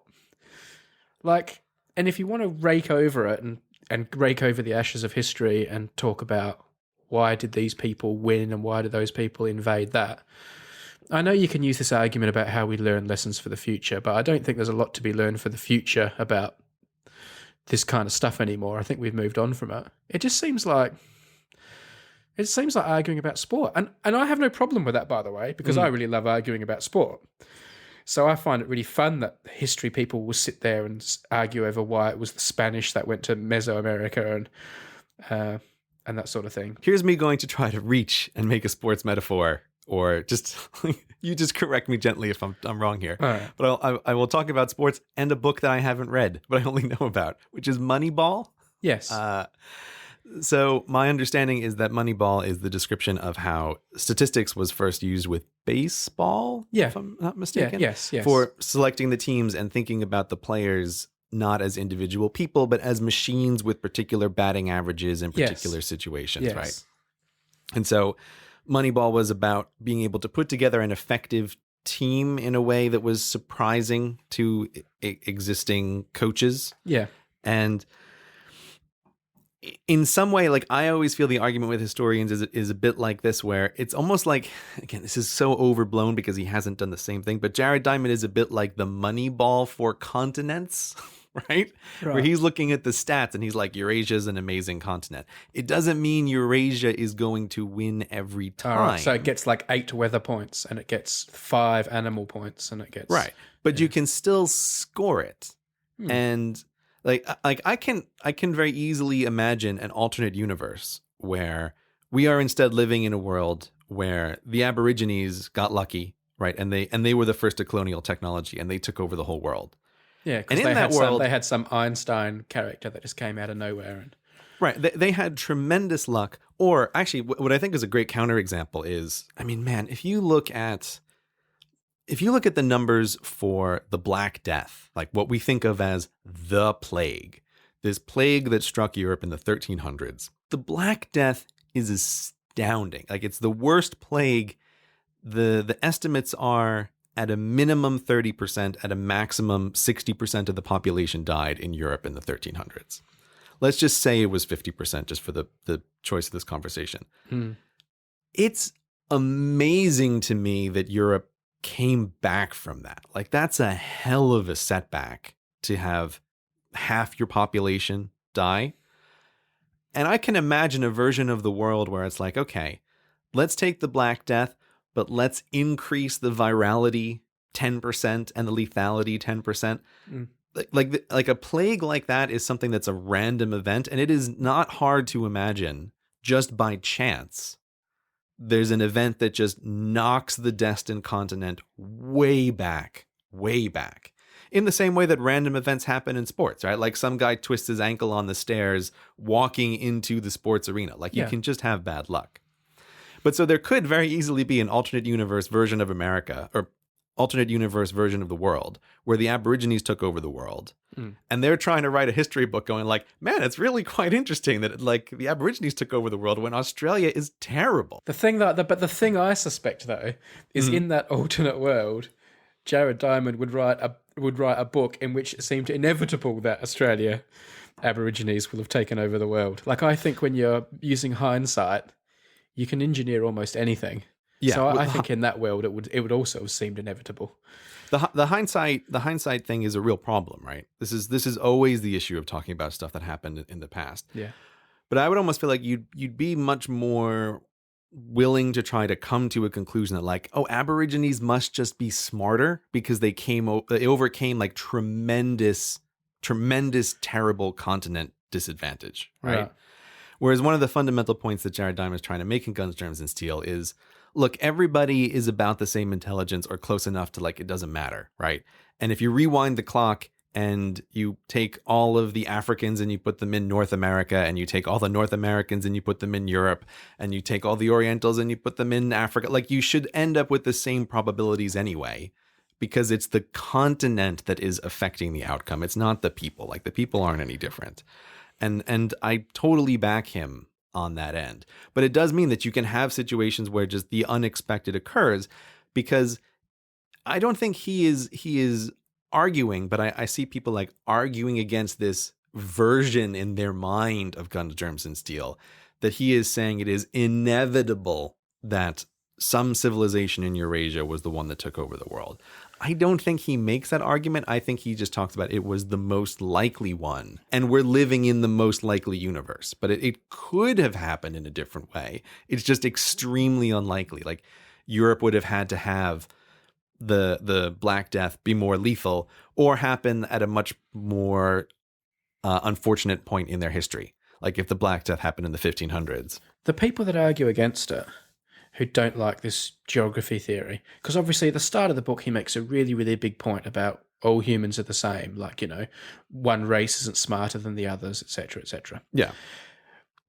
Like, and if you want to rake over it and rake over the ashes of history and talk about why did these people win and why did those people invade that, I know you can use this argument about how we learn lessons for the future, but I don't think there's a lot to be learned for the future about this kind of stuff anymore. I think we've moved on from it. It seems like arguing about sport. And I have no problem with that, by the way, because I really love arguing about sport. So I find it really fun that history people will sit there and argue over why it was the Spanish that went to Mesoamerica and that sort of thing. Here's me going to try to reach and make a sports metaphor, or just you just correct me gently if I'm wrong here. All right. But I will talk about sports and a book that I haven't read, but I only know about, which is Moneyball. Yes. So my understanding is that Moneyball is the description of how statistics was first used with baseball, if I'm not mistaken, yes. for selecting the teams and thinking about the players not as individual people, but as machines with particular batting averages in particular situations, right? And so Moneyball was about being able to put together an effective team in a way that was surprising to existing coaches. Yeah. And in some way, like, I always feel the argument with historians is a bit like this, where it's almost like, again, this is so overblown because he hasn't done the same thing, but Jared Diamond is a bit like the Moneyball for continents, right? Where he's looking at the stats and he's like, Eurasia is an amazing continent. It doesn't mean Eurasia is going to win every time. All right. So it gets like 8 weather points and it gets 5 animal points and it gets... Right. But you can still score it. And... Like I can very easily imagine an alternate universe where we are instead living in a world where the Aborigines got lucky, right? And they were the first to colonial technology and they took over the whole world. Yeah, because they had some Einstein character that just came out of nowhere. And... Right. They had tremendous luck. Or actually, what I think is a great counterexample is, I mean, man, if you look at the numbers for the Black Death, like what we think of as the plague, this plague that struck Europe in the 1300s, the Black Death is astounding. Like, it's the worst plague. The estimates are at a minimum 30%, at a maximum 60% of the population died in Europe in the 1300s. Let's just say it was 50% just for the choice of this conversation. It's amazing to me that Europe came back from that. Like, that's a hell of a setback to have half your population die. And I can imagine a version of the world where it's like, okay, let's take the Black Death, but let's increase the virality 10% and the lethality 10%. Like a plague like that is something that's a random event, and it is not hard to imagine just by chance there's an event that just knocks the destined continent way back. In the same way that random events happen in sports, right? Like some guy twists his ankle on the stairs walking into the sports arena. Like, you can just have bad luck. But so there could very easily be an alternate universe version of America, or alternate universe version of the world, where the Aborigines took over the world. And they're trying to write a history book going like, man, it's really quite interesting that like the Aborigines took over the world when Australia is terrible. The thing I suspect though is in that alternate world, Jared Diamond would write a book in which it seemed inevitable that Australia Aborigines will have taken over the world. Like, I think when you're using hindsight, you can engineer almost anything. Yeah, so I think in that world it would also have seemed inevitable. The hindsight thing is a real problem, right? This is always the issue of talking about stuff that happened in the past. Yeah. But I would almost feel like you'd be much more willing to try to come to a conclusion that like, oh, Aborigines must just be smarter because they overcame like tremendous, terrible continent disadvantage, right? Yeah. Whereas one of the fundamental points that Jared Diamond is trying to make in Guns, Germs, and Steel is, look, everybody is about the same intelligence or close enough to like, it doesn't matter, right? And if you rewind the clock and you take all of the Africans and you put them in North America, and you take all the North Americans and you put them in Europe, and you take all the Orientals and you put them in Africa, like you should end up with the same probabilities anyway, because it's the continent that is affecting the outcome. It's not the people. Like the people aren't any different. And I totally back him on that end. But it does mean that you can have situations where just the unexpected occurs, because I don't think he is arguing, but I see people like arguing against this version in their mind of Guns, Germs, and Steel, that he is saying it is inevitable that some civilization in Eurasia was the one that took over the world. I don't think he makes that argument. I think he just talks about it was the most likely one, and we're living in the most likely universe. But it could have happened in a different way. It's just extremely unlikely. Like Europe would have had to have the Black Death be more lethal or happen at a much more unfortunate point in their history. Like if the Black Death happened in the 1500s. The people that argue against it, who don't like this geography theory, because obviously at the start of the book he makes a really, really big point about all humans are the same, like, you know, one race isn't smarter than the others, etc., etc. Yeah.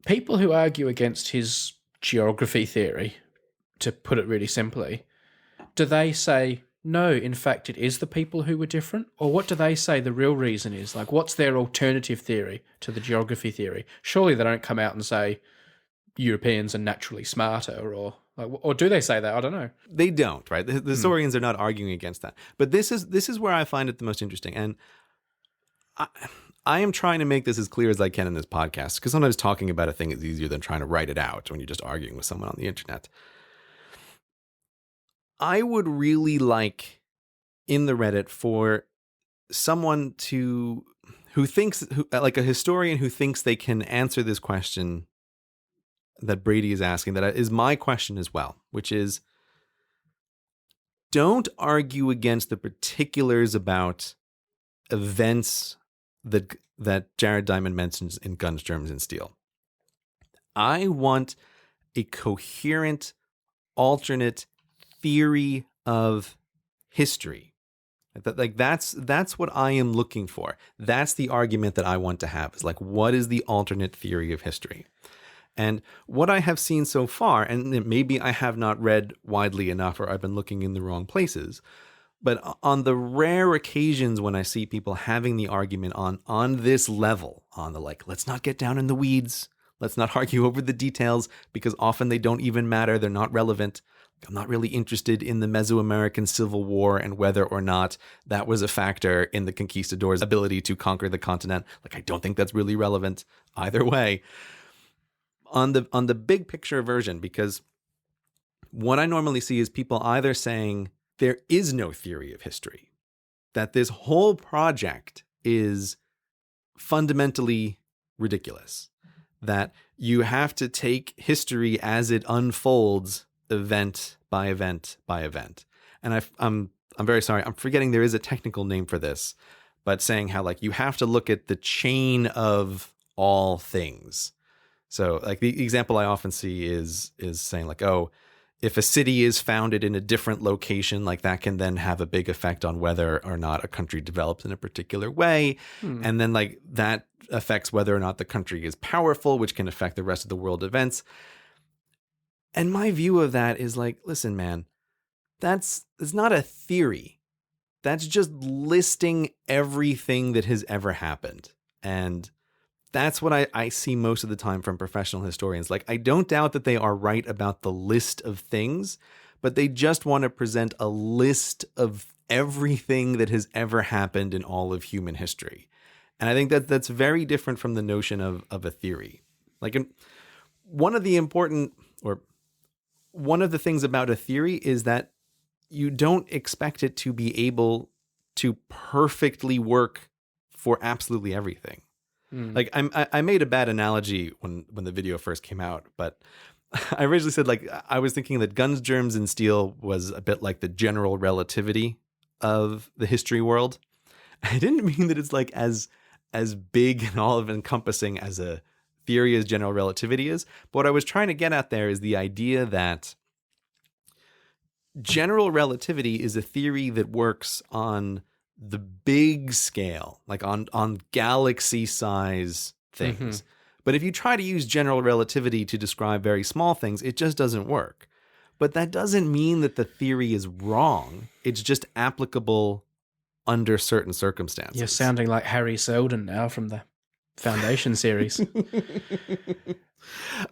People who argue against his geography theory, to put it really simply, do they say, no, in fact, it is the people who were different? Or what do they say the real reason is? Like, what's their alternative theory to the geography theory? Surely they don't come out and say Europeans are naturally smarter, or do they say that? I don't know. They don't, right? The historians are not arguing against that. But this is where I find it the most interesting. And I am trying to make this as clear as I can in this podcast, because sometimes talking about a thing is easier than trying to write it out when you're just arguing with someone on the internet. I would really like in the Reddit for someone like a historian who thinks they can answer this question that Brady is asking, that is my question as well, which is, don't argue against the particulars about events that Jared Diamond mentions in Guns, Germs, and Steel. I want a coherent, alternate theory of history. Like that's what I am looking for. That's the argument that I want to have, is like, what is the alternate theory of history? And what I have seen so far, and maybe I have not read widely enough, or I've been looking in the wrong places, but on the rare occasions when I see people having the argument on this level, on the like, let's not get down in the weeds, let's not argue over the details, because often they don't even matter, they're not relevant. I'm not really interested in the Mesoamerican Civil War and whether or not that was a factor in the conquistadors' ability to conquer the continent. Like, I don't think that's really relevant either way. On the big picture version, because what I normally see is people either saying there is no theory of history, that this whole project is fundamentally ridiculous, that you have to take history as it unfolds, event by event by event. And I'm very sorry, I'm forgetting there is a technical name for this, but saying how like you have to look at the chain of all things. So like the example I often see is saying like, oh, if a city is founded in a different location, like that can then have a big effect on whether or not a country develops in a particular way. And then like that affects whether or not the country is powerful, which can affect the rest of the world events. And my view of that is like, listen, man, it's not a theory. That's just listing everything that has ever happened. And that's what I see most of the time from professional historians. Like, I don't doubt that they are right about the list of things, but they just want to present a list of everything that has ever happened in all of human history. And I think that's very different from the notion of a theory. Like, one of the things about a theory is that you don't expect it to be able to perfectly work for absolutely everything. Like I made a bad analogy when the video first came out, but I originally said, like, I was thinking that Guns, Germs, and Steel was a bit like the general relativity of the history world. I didn't mean that it's like as big and all of encompassing as a theory as general relativity is. But what I was trying to get at there is the idea that general relativity is a theory that works on the big scale, like on galaxy size things. But if you try to use general relativity to describe very small things, it just doesn't work. But that doesn't mean that the theory is wrong. It's just applicable under certain circumstances. You're sounding like Harry Seldon now from the Foundation series.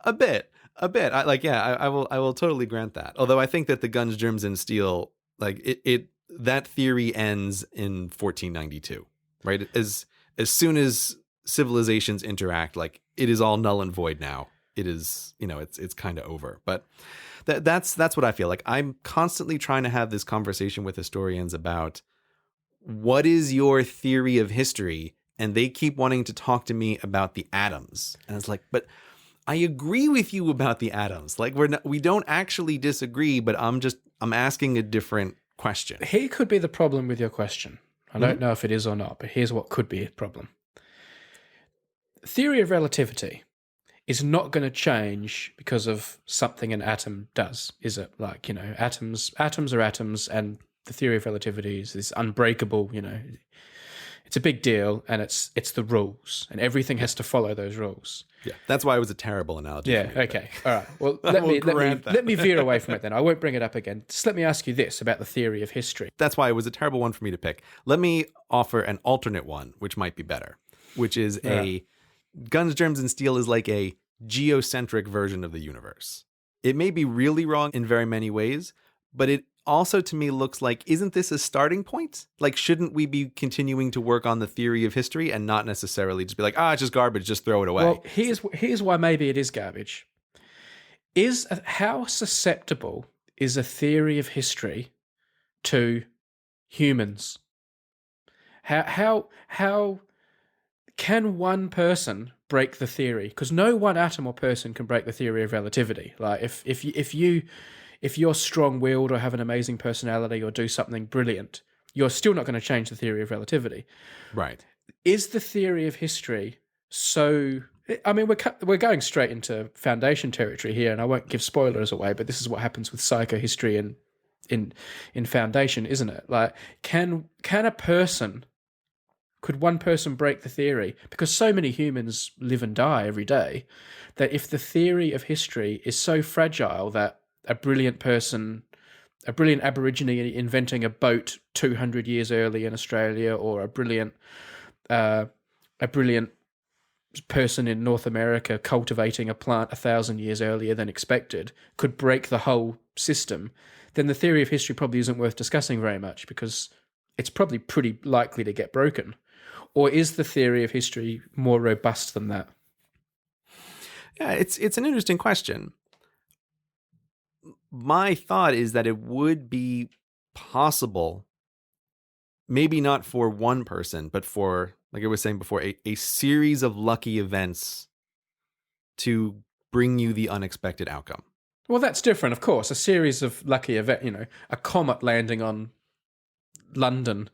A bit. I will totally grant that. Although I think that the Guns, Germs, and Steel, like that theory ends in 1492, right? As soon as civilizations interact, like it is all null and void now. It is, it's kind of over. But that's what I feel like. I'm constantly trying to have this conversation with historians about what is your theory of history, and they keep wanting to talk to me about the atoms, and it's like, but I agree with you about the atoms. Like we don't actually disagree, but I'm asking a different question. Here could be the problem with your question. I don't know if it is or not, but here's what could be a problem. Theory of relativity is not going to change because of something an atom does, is it? Like, atoms are atoms, and the theory of relativity is this unbreakable, it's a big deal, and it's the rules, and everything has to follow those rules. Yeah, that's why it was a terrible analogy. Yeah, okay. All right. Well, let me veer away from it then. I won't bring it up again. Just let me ask you this about the theory of history. That's why it was a terrible one for me to pick. Let me offer an alternate one, which might be better, which is a Guns, Germs, and Steel is like a geocentric version of the universe. It may be really wrong in very many ways, but it also to me looks like, isn't this a starting point? Like, shouldn't we be continuing to work on the theory of history and not necessarily just be like, it's just garbage, just throw it away? Well, here's why maybe it is garbage. How susceptible is a theory of history to humans? How can one person break the theory? Because no one atom or person can break the theory of relativity. Like if you're strong-willed or have an amazing personality or do something brilliant, you're still not going to change the theory of relativity. Right. Is the theory of history so... I mean, we're going straight into Foundation territory here, and I won't give spoilers away, but this is what happens with psychohistory in Foundation, isn't it? Like, could one person break the theory? Because so many humans live and die every day, that if the theory of history is so fragile that a brilliant Aborigine inventing a boat 200 years early in Australia, or a brilliant person in North America cultivating a plant 1,000 years earlier than expected could break the whole system, then the theory of history probably isn't worth discussing very much, because it's probably pretty likely to get broken. Or is the theory of history more robust than that? Yeah, it's an interesting question. My thought is that it would be possible, maybe not for one person, but for, like I was saying before, a series of lucky events to bring you the unexpected outcome. Well, that's different, of course. A series of lucky events, a comet landing on London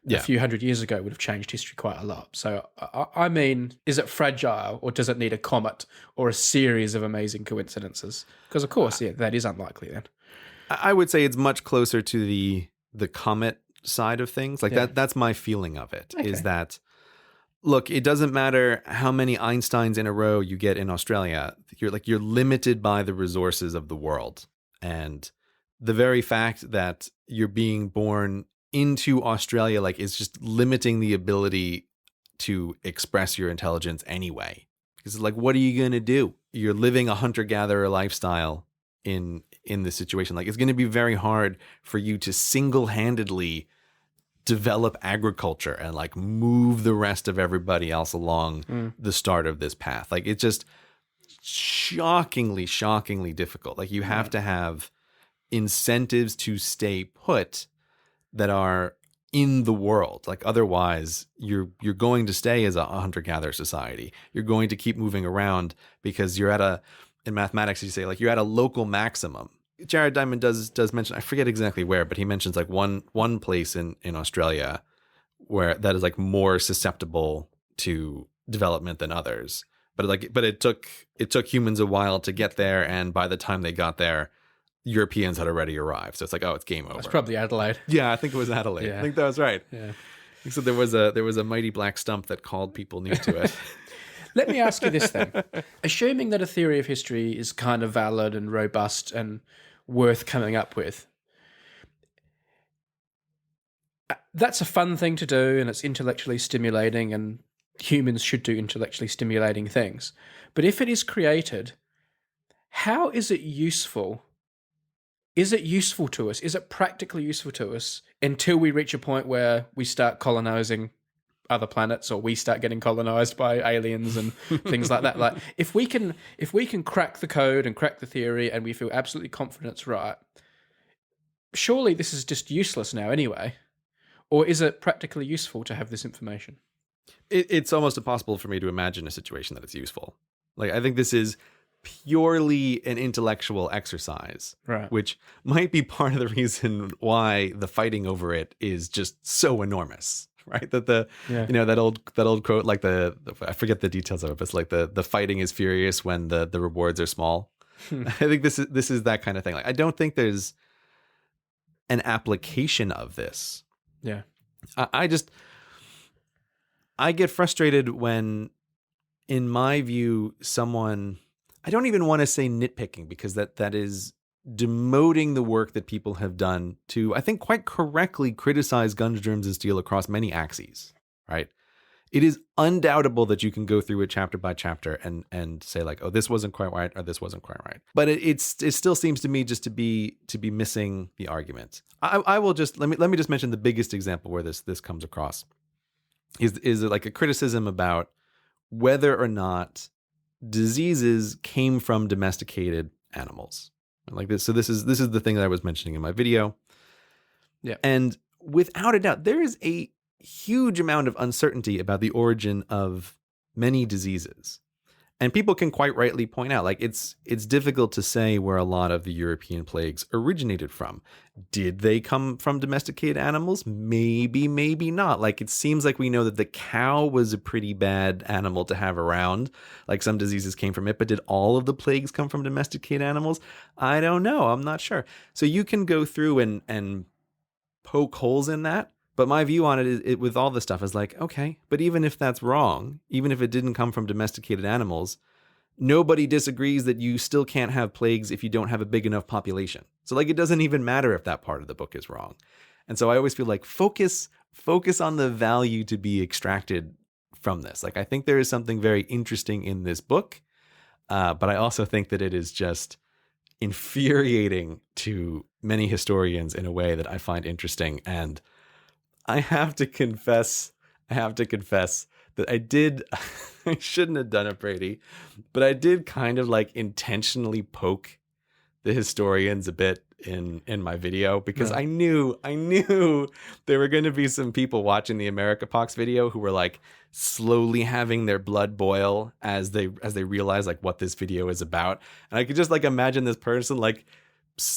a few hundred years ago would have changed history quite a lot. So, I mean, is it fragile, or does it need a comet or a series of amazing coincidences? Because, of course, that is unlikely then. I would say it's much closer to the comet side of things. Like that's my feeling of it, is that, look, it doesn't matter how many Einsteins in a row you get in Australia. You're limited by the resources of the world. And the very fact that you're being born into Australia, like, is just limiting the ability to express your intelligence anyway. Because, like, what are you going to do? You're living a hunter-gatherer lifestyle in this situation. Like, it's going to be very hard for you to single-handedly develop agriculture and, like, move the rest of everybody else along the start of this path. Like, it's just shockingly difficult. Like, you have to have incentives to stay put that are in the world. Like, otherwise you're going to stay as a hunter-gatherer society. You're going to keep moving around because you're at in mathematics, you say like you're at a local maximum. Jared Diamond does mention, I forget exactly where, but he mentions like one place in Australia where that is like more susceptible to development than others. But it took humans a while to get there, and by the time they got there, Europeans had already arrived. So it's like, oh, it's game over. It's probably Adelaide. Yeah, I think it was Adelaide. Yeah. I think that was right. Yeah. So there was a mighty black stump that called people new to it. Let me ask you this then. Assuming that a theory of history is kind of valid and robust and worth coming up with, that's a fun thing to do, and it's intellectually stimulating, and humans should do intellectually stimulating things. But if it is created, how is it useful? Is it useful to us? Is it practically useful to us until we reach a point where we start colonizing other planets, or we start getting colonized by aliens and things like that? Like if we can crack the code and crack the theory and we feel absolutely confident it's right, surely this is just useless now anyway. Or is it practically useful to have this information? It's almost impossible for me to imagine a situation that it's useful. Like, I think this is purely an intellectual exercise, right? Which might be part of the reason why the fighting over it is just so enormous, right? That that old quote, like the I forget the details of it, but it's like the fighting is furious when the rewards are small. I think this is that kind of thing. Like, I don't think there's an application of this. Yeah. I get frustrated when, in my view, someone, I don't even want to say nitpicking, because that is demoting the work that people have done to, I think, quite correctly criticize Guns, Germs, and Steel across many axes, right? It is undoubtable that you can go through it chapter by chapter and say like, oh, this wasn't quite right, or this wasn't quite right. But it still seems to me just to be missing the argument. I will just let me just mention the biggest example where this comes across is like a criticism about whether or not diseases came from domesticated animals. Like this. So this is the thing that I was mentioning in my video. Yeah. And without a doubt, there is a huge amount of uncertainty about the origin of many diseases. And people can quite rightly point out, like, it's difficult to say where a lot of the European plagues originated from. Did they come from domesticated animals? Maybe, maybe not. Like, it seems like we know that the cow was a pretty bad animal to have around. Like, some diseases came from it, but did all of the plagues come from domesticated animals? I don't know. I'm not sure. So you can go through and poke holes in that. But my view on it is, with all this stuff, is like, okay, but even if that's wrong, even if it didn't come from domesticated animals, nobody disagrees that you still can't have plagues if you don't have a big enough population. So like, it doesn't even matter if that part of the book is wrong. And so I always feel like focus on the value to be extracted from this. Like, I think there is something very interesting in this book, but I also think that it is just infuriating to many historians in a way that I find interesting. And I have to confess that I shouldn't have done it, Brady, but I did kind of like intentionally poke the historians a bit in my video, because right. I knew there were going to be some people watching the Americapox video who were like slowly having their blood boil as they realize like what this video is about. And I could just like imagine this person, like,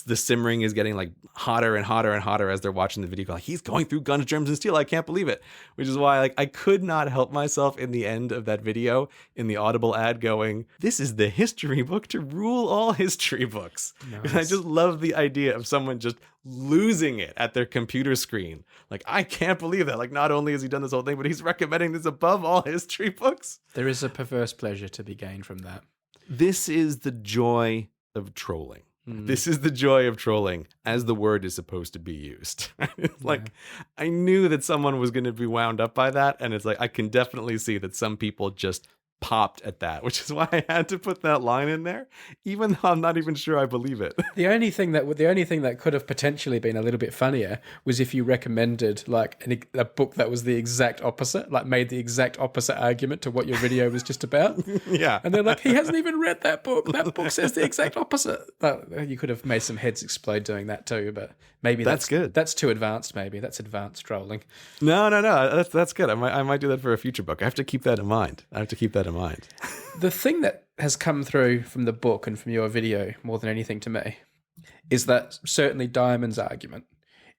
the simmering is getting like hotter and hotter and hotter as they're watching the video. Like, he's going through Guns, Germs, and Steel. I can't believe it. Which is why, like, I could not help myself in the end of that video, in the Audible ad, going, "This is the history book to rule all history books." Nice. And I just love the idea of someone just losing it at their computer screen. Like, I can't believe that. Like, not only has he done this whole thing, but he's recommending this above all history books. There is a perverse pleasure to be gained from that. This is the joy of trolling. This is the joy of trolling, as the word is supposed to be used. It's like, I knew that someone was going to be wound up by that. And it's like, I can definitely see that some people just popped at that, which is why I had to put that line in there, even though I'm not even sure I believe it. The only thing that could have potentially been a little bit funnier was if you recommended like a book that was the exact opposite, like made the exact opposite argument to what your video was just about. Yeah. And they're like, he hasn't even read that book. That book says the exact opposite. But you could have made some heads explode doing that too, but maybe that's good. That's too advanced, maybe. That's advanced trolling. No. That's good. I might do that for a future book. I have to keep that in mind. mind. The thing that has come through from the book and from your video more than anything to me is that certainly Diamond's argument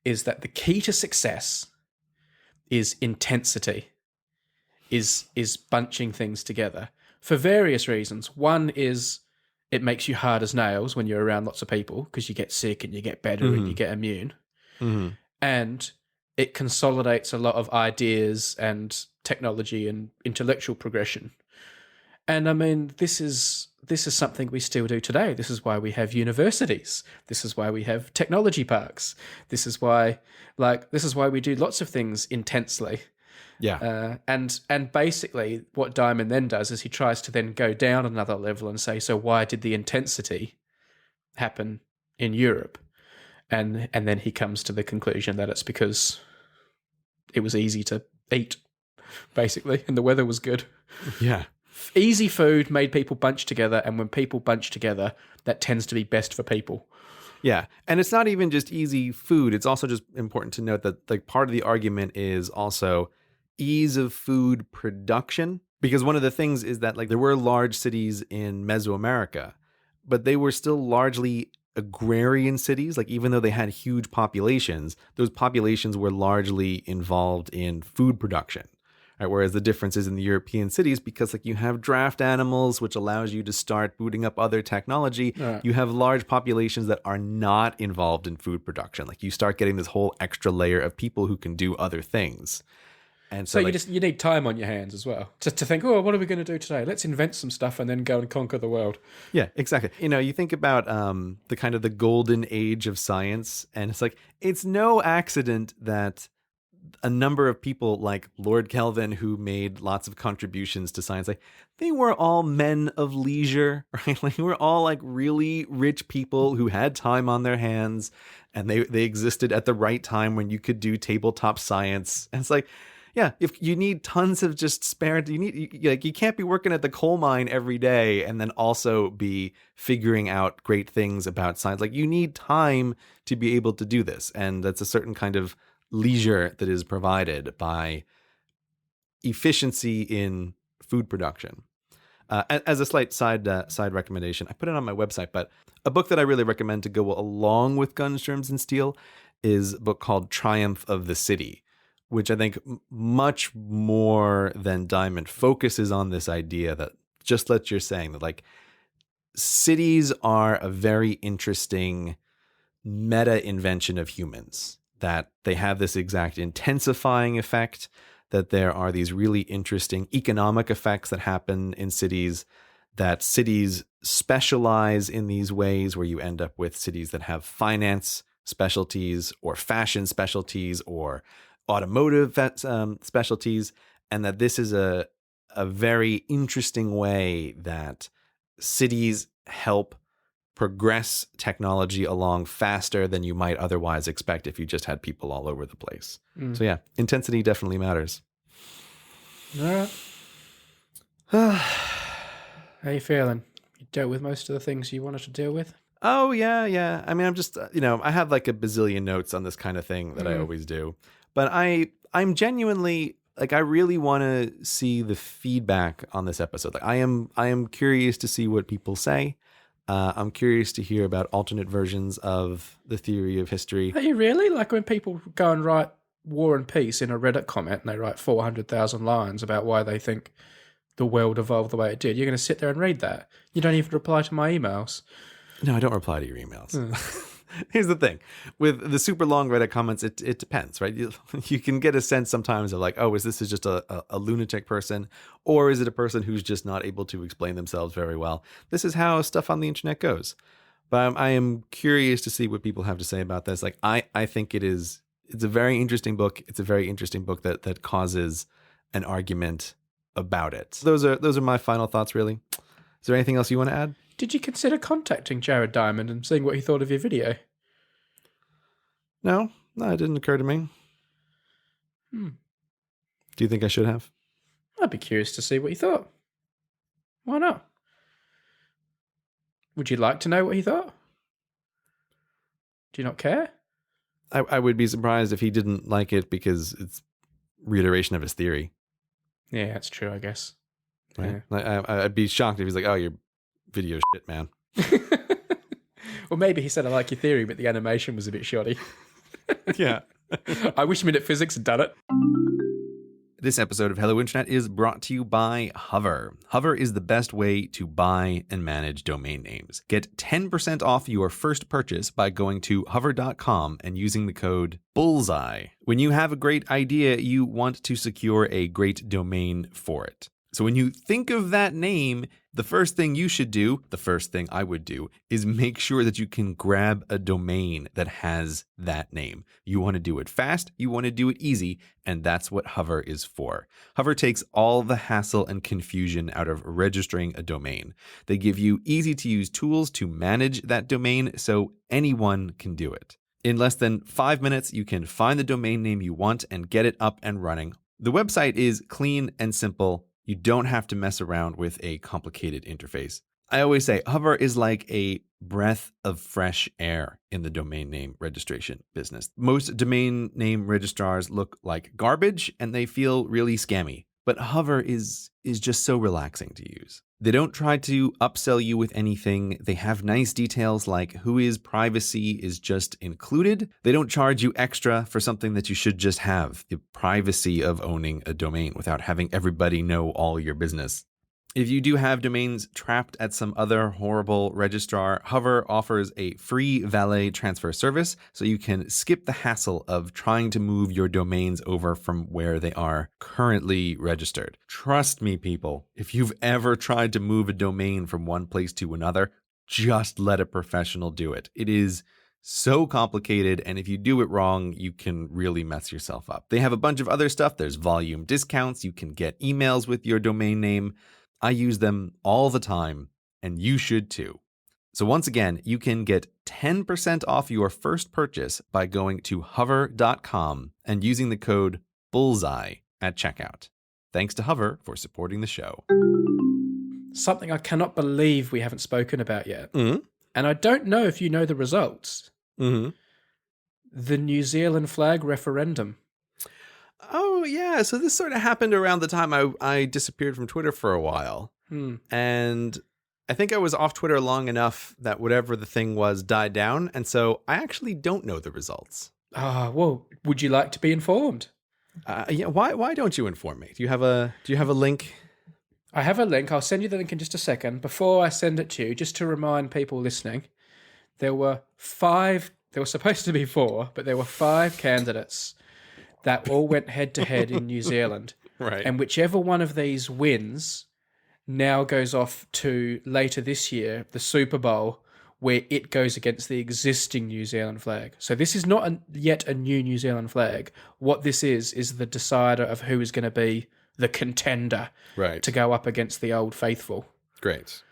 is that the key to success is intensity, is bunching things together for various reasons. One is it makes you hard as nails when you're around lots of people because you get sick and you get better and you get immune. Mm-hmm. And it consolidates a lot of ideas and technology and intellectual progression. And I mean, this is something we still do today. This is why we have universities. This is why we have technology parks. This is why we do lots of things intensely. Yeah. And basically what Diamond then does is he tries to then go down another level and say, so why did the intensity happen in Europe? And then he comes to the conclusion that it's because it was easy to eat, basically, and the weather was good. Yeah. Easy food made people bunch together, and when people bunch together, that tends to be best for people. Yeah. And it's not even just easy food. It's also just important to note that like part of the argument is also ease of food production. Because one of the things is that like there were large cities in Mesoamerica, but they were still largely agrarian cities. Like even though they had huge populations, those populations were largely involved in food production. Right, whereas the difference is in the European cities, because like you have draft animals, which allows you to start booting up other technology. Right. You have large populations that are not involved in food production. Like you start getting this whole extra layer of people who can do other things. And so you need time on your hands as well to think, oh, what are we going to do today? Let's invent some stuff and then go and conquer the world. Yeah, exactly. You know, you think about the kind of the golden age of science, and it's like it's no accident that a number of people like Lord Kelvin, who made lots of contributions to science, like they were all men of leisure, right? Like they were all like really rich people who had time on their hands, and they existed at the right time when you could do tabletop science. And it's like, yeah, if you need tons of just spare, you can't be working at the coal mine every day and then also be figuring out great things about science. Like you need time to be able to do this, and that's a certain kind of leisure that is provided by efficiency in food production. As a slight side recommendation, I put it on my website, but a book that I really recommend to go along with Guns, Germs, and Steel is a book called Triumph of the City, which I think much more than Diamond focuses on this idea that, just like you're saying, that like cities are a very interesting meta invention of humans, that they have this exact intensifying effect, that there are these really interesting economic effects that happen in cities, that cities specialize in these ways where you end up with cities that have finance specialties or fashion specialties or automotive specialties, and that this is a very interesting way that cities help progress technology along faster than you might otherwise expect if you just had people all over the place. So yeah, intensity definitely matters. All right. How you feeling? You dealt with most of the things you wanted to deal with? Oh, yeah. I mean, I'm just, I have like a bazillion notes on this kind of thing that I always do. But I'm genuinely, like, I really want to see the feedback on this episode. Like, I am curious to see what people say. I'm curious to hear about alternate versions of the theory of history. Are you really? Like when people go and write War and Peace in a Reddit comment and they write 400,000 lines about why they think the world evolved the way it did, you're going to sit there and read that? You don't even reply to my emails. No, I don't reply to your emails. Here's the thing. With the super long Reddit comments, it depends, right? You can get a sense sometimes of like, oh, is this just a lunatic person? Or is it a person who's just not able to explain themselves very well? This is how stuff on the internet goes. But I am curious to see what people have to say about this. Like, I think it's a very interesting book. It's a very interesting book that causes an argument about it. So those are my final thoughts, really. Is there anything else you want to add? Did you consider contacting Jared Diamond and seeing what he thought of your video? No, it didn't occur to me. Do you think I should have? I'd be curious to see what he thought. Why not? Would you like to know what he thought? Do you not care? I would be surprised if he didn't like it because it's reiteration of his theory. Yeah, that's true, I guess. Right? I'd be shocked if he's like, "Oh, you're video shit, man." Or maybe he said, I like your theory, but the animation was a bit shoddy. Yeah. I wish Minute Physics had done it. This episode of Hello Internet is brought to you by Hover. Hover is the best way to buy and manage domain names. Get 10% off your first purchase by going to hover.com and using the code BULLSEYE. When you have a great idea, you want to secure a great domain for it. So when you think of that name, the first thing you should do, the first thing I would do, is make sure that you can grab a domain that has that name. You want to do it fast, you want to do it easy, and that's what Hover is for. Hover takes all the hassle and confusion out of registering a domain. They give you easy-to-use tools to manage that domain so anyone can do it. In less than 5 minutes, you can find the domain name you want and get it up and running. The website is clean and simple. You don't have to mess around with a complicated interface. I always say Hover is like a breath of fresh air in the domain name registration business. Most domain name registrars look like garbage and they feel really scammy, but Hover is just so relaxing to use. They don't try to upsell you with anything. They have nice details like whois privacy is just included. They don't charge you extra for something that you should just have, the privacy of owning a domain without having everybody know all your business. If you do have domains trapped at some other horrible registrar, Hover offers a free valet transfer service so you can skip the hassle of trying to move your domains over from where they are currently registered. Trust me, people, if you've ever tried to move a domain from one place to another, just let a professional do it. It is so complicated, and if you do it wrong, you can really mess yourself up. They have a bunch of other stuff. There's volume discounts. You can get emails with your domain name. I use them all the time, and you should too. So once again, you can get 10% off your first purchase by going to hover.com and using the code BULLSEYE at checkout. Thanks to Hover for supporting the show. Something I cannot believe we haven't spoken about yet. Mm-hmm. And I don't know if you know the results. Mm-hmm. The New Zealand flag referendum. Oh, yeah. So this sort of happened around the time I disappeared from Twitter for a while. And I think I was off Twitter long enough that whatever the thing was died down. And so I actually don't know the results. Well, would you like to be informed? Yeah. Why don't you inform me? Do you have a link? I have a link. I'll send you the link in just a second. Before I send it to you, just to remind people listening, there were supposed to be 4, but there were 5 candidates that all went head-to-head in New Zealand. Right. And whichever one of these wins now goes off to, later this year, the Super Bowl, where it goes against the existing New Zealand flag. So this is not yet a new New Zealand flag. What this is the decider of who is going to be the contender to go up against the Old Faithful. Great.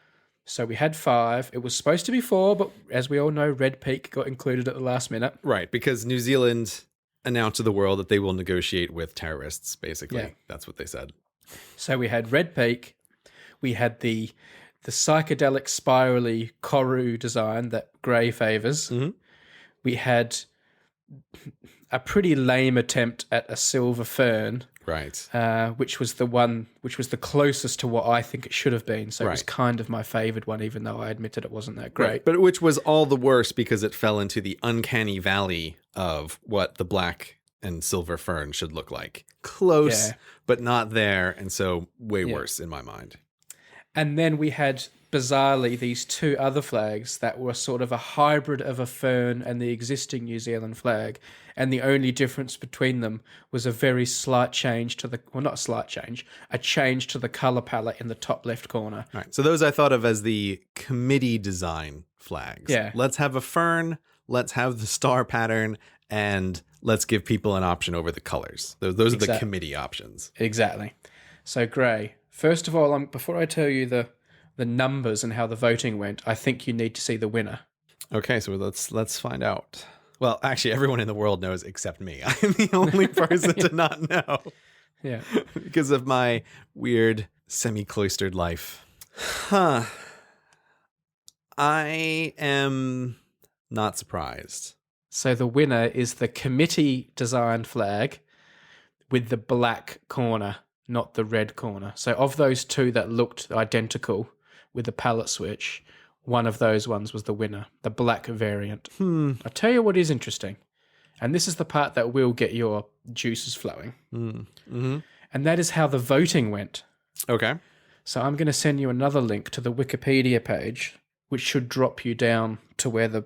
So we had 5. It was supposed to be 4, but as we all know, Red Peak got included at the last minute. Right, because New Zealand announced to the world that they will negotiate with terrorists, basically. Yeah. That's what they said. So we had Red Peak. We had the psychedelic spirally Koru design that Grey favours. Mm-hmm. We had a pretty lame attempt at a silver fern. Right. Which was the closest to what I think it should have been. So it was kind of my favoured one, even though I admitted it wasn't that great. Right. But which was all the worse because it fell into the uncanny valley of what the black and silver fern should look like. Close, but not there. And so way worse in my mind. And then we had, bizarrely, these 2 other flags that were sort of a hybrid of a fern and the existing New Zealand flag. And the only difference between them was a very slight change to a change to the colour palette in the top left corner. Right. So those I thought of as the committee design flags. Yeah. Let's have a fern, let's have the star pattern, and let's give people an option over the colours. Those are the committee options. Exactly. So, Grey, first of all, before I tell you the numbers and how the voting went, I think you need to see the winner. Okay, so let's find out. Well, actually, everyone in the world knows except me. I'm the only person to not know. Yeah. Because of my weird semi-cloistered life. Huh. I am not surprised. So the winner is the committee designed flag with the black corner. not the red corner. So of those two that looked identical with the palette switch, one of those ones was the winner, the black variant. I'll tell you what is interesting, and this is the part that will get your juices flowing, and that is how the voting went. Okay. So I'm going to send you another link to the Wikipedia page, which should drop you down to where the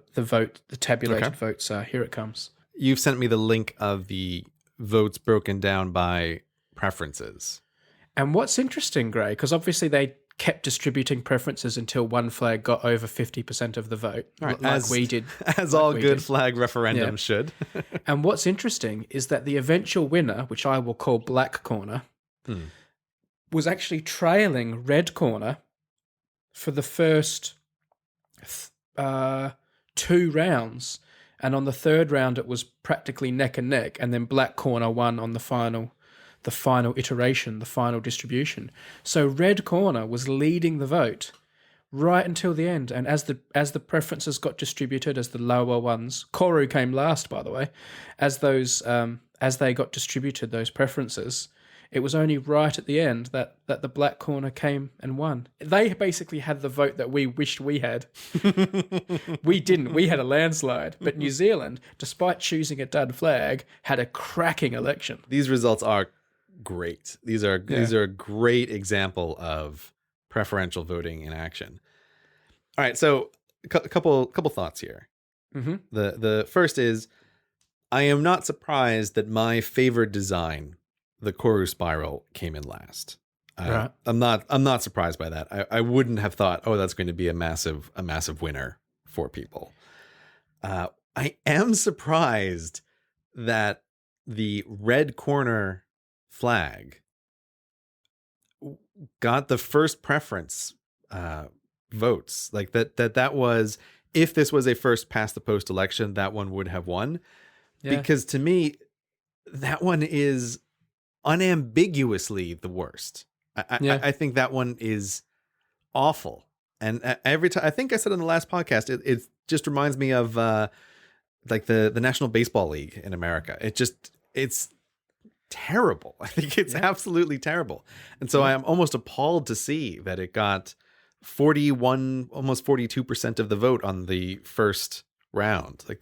tabulated votes are. Here it comes. You've sent me the link of the votes broken down by preferences. And what's interesting, Gray, because obviously they kept distributing preferences until one flag got over 50% of the vote, As we did. As all good flag referendums should. And what's interesting is that the eventual winner, which I will call Black Corner, was actually trailing Red Corner for the first 2 rounds. And on the third round, it was practically neck and neck. And then Black Corner won on the final iteration, the final distribution. So Red Corner was leading the vote right until the end. And as the preferences got distributed, as the lower ones, Koru came last, by the way, as they got distributed, those preferences, it was only right at the end that the Black Corner came and won. They basically had the vote that we wished we had. We didn't. We had a landslide. But New Zealand, despite choosing a dud flag, had a cracking election. These results are great. These are a great example of preferential voting in action. All right, so a couple thoughts here. The first is, I am not surprised that my favorite design, the Koru spiral, came in last. Right. I'm not surprised by that. I wouldn't have thought, oh, that's going to be a massive winner for people. I am surprised that the red corner flag got the first preference votes. Like that was, if this was a first past the post election, that one would have won. Yeah. Because to me, that one is unambiguously the worst. I think that one is awful. And every time, I think I said in the last podcast, it just reminds me of like the National Baseball League in America. It's terrible. I think it's absolutely terrible. And so I am almost appalled to see that it got 41, almost 42% of the vote on the first round. Like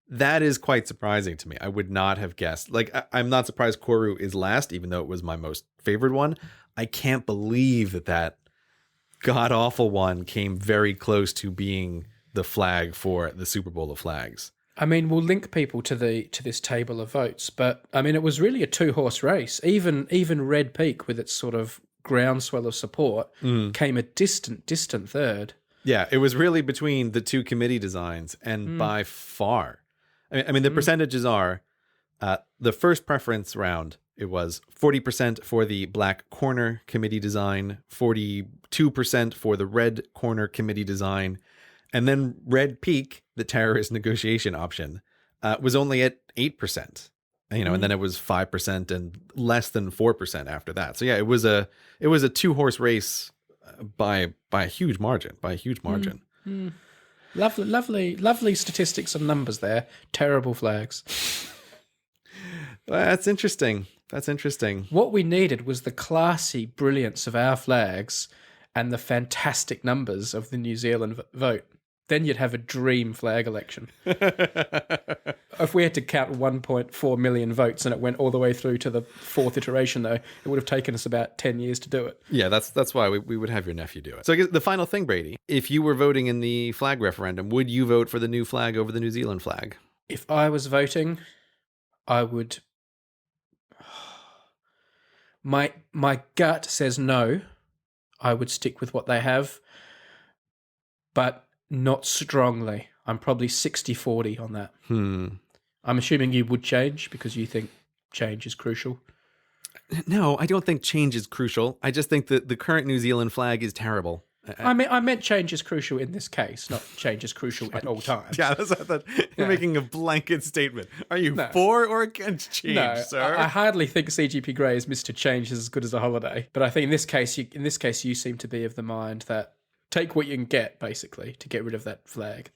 that is quite surprising to me. I would not have guessed. Like, I'm not surprised Koru is last, even though it was my most favored one. I can't believe that god-awful one came very close to being the flag for the Super Bowl of flags. I mean, we'll link people to this table of votes, but I mean, it was really a 2-horse race. Even Red Peak, with its sort of groundswell of support, came a distant third. Yeah, it was really between the two committee designs, and by far. I mean, the percentages are, the first preference round, it was 40% for the Black Corner committee design, 42% for the Red Corner committee design, and then Red Peak, the terrorist negotiation option, was only at 8%. And then it was 5% and less than 4% after that. So yeah, it was a 2-horse race by a huge margin. Lovely statistics and numbers there. Terrible flags. That's interesting. What we needed was the classy brilliance of our flags and the fantastic numbers of the New Zealand vote. Then you'd have a dream flag election. If we had to count 1.4 million votes and it went all the way through to the 4th iteration, though, it would have taken us about 10 years to do it. Yeah, that's why we would have your nephew do it. So I guess the final thing, Brady, if you were voting in the flag referendum, would you vote for the new flag over the New Zealand flag? If I was voting, I would... My gut says no. I would stick with what they have, but not strongly. I'm probably 60-40 on that. I'm assuming you would change because you think change is crucial. No, I don't think change is crucial. I just think that the current New Zealand flag is terrible. I meant change is crucial in this case, not change is crucial at all times. Yeah, that's what I thought. You're making a blanket statement. Are you for or against change, sir? I hardly think CGP Grey is Mr. Change is as good as a holiday. But I think in this case, you seem to be of the mind that take what you can get, basically, to get rid of that flag.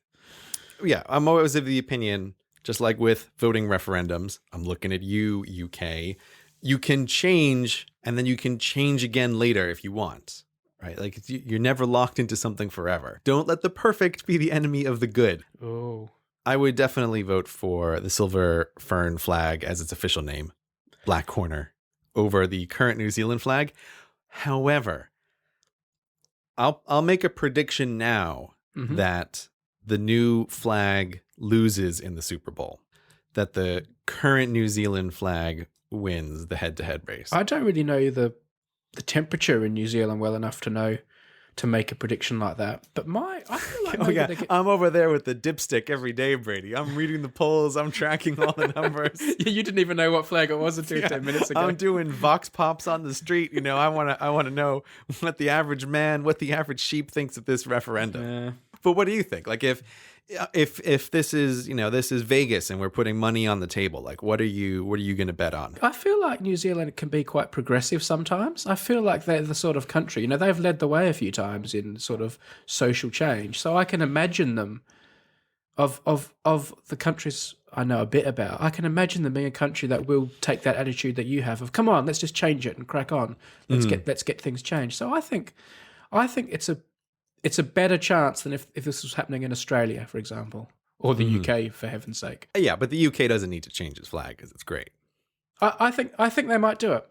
Yeah, I'm always of the opinion, just like with voting referendums, I'm looking at you, UK. you can change, and then you can change again later if you want, right? Like you're never locked into something forever. Don't let the perfect be the enemy of the good. Oh. I would definitely vote for the silver fern flag as its official name, Black Corner, over the current New Zealand flag. However, I'll make a prediction now that the new flag loses in the Super Bowl, that the current New Zealand flag wins the head-to-head race. I don't really know the temperature in New Zealand well enough to know to make a prediction like that. But I feel like maybe they I'm over there with the dipstick every day, Brady. I'm reading the polls. I'm tracking all the numbers. You didn't even know what flag it was until 10 minutes ago. I'm doing vox pops on the street. You know, I want to know what the average man, what the average sheep thinks of this referendum. Yeah. But what do you think? Like if this is, this is Vegas and we're putting money on the table, like what are you going to bet on? I feel like New Zealand can be quite progressive sometimes. I feel like they're the sort of country, they've led the way a few times in sort of social change. So I can imagine them of the countries I know a bit about. I can imagine them being a country that will take that attitude that you have of, come on, let's just change it and crack on. Let's get things changed. So I think it's a better chance than if this was happening in Australia, for example, or the UK, for heaven's sake. Yeah, but the UK doesn't need to change its flag because it's great. I think they might do it.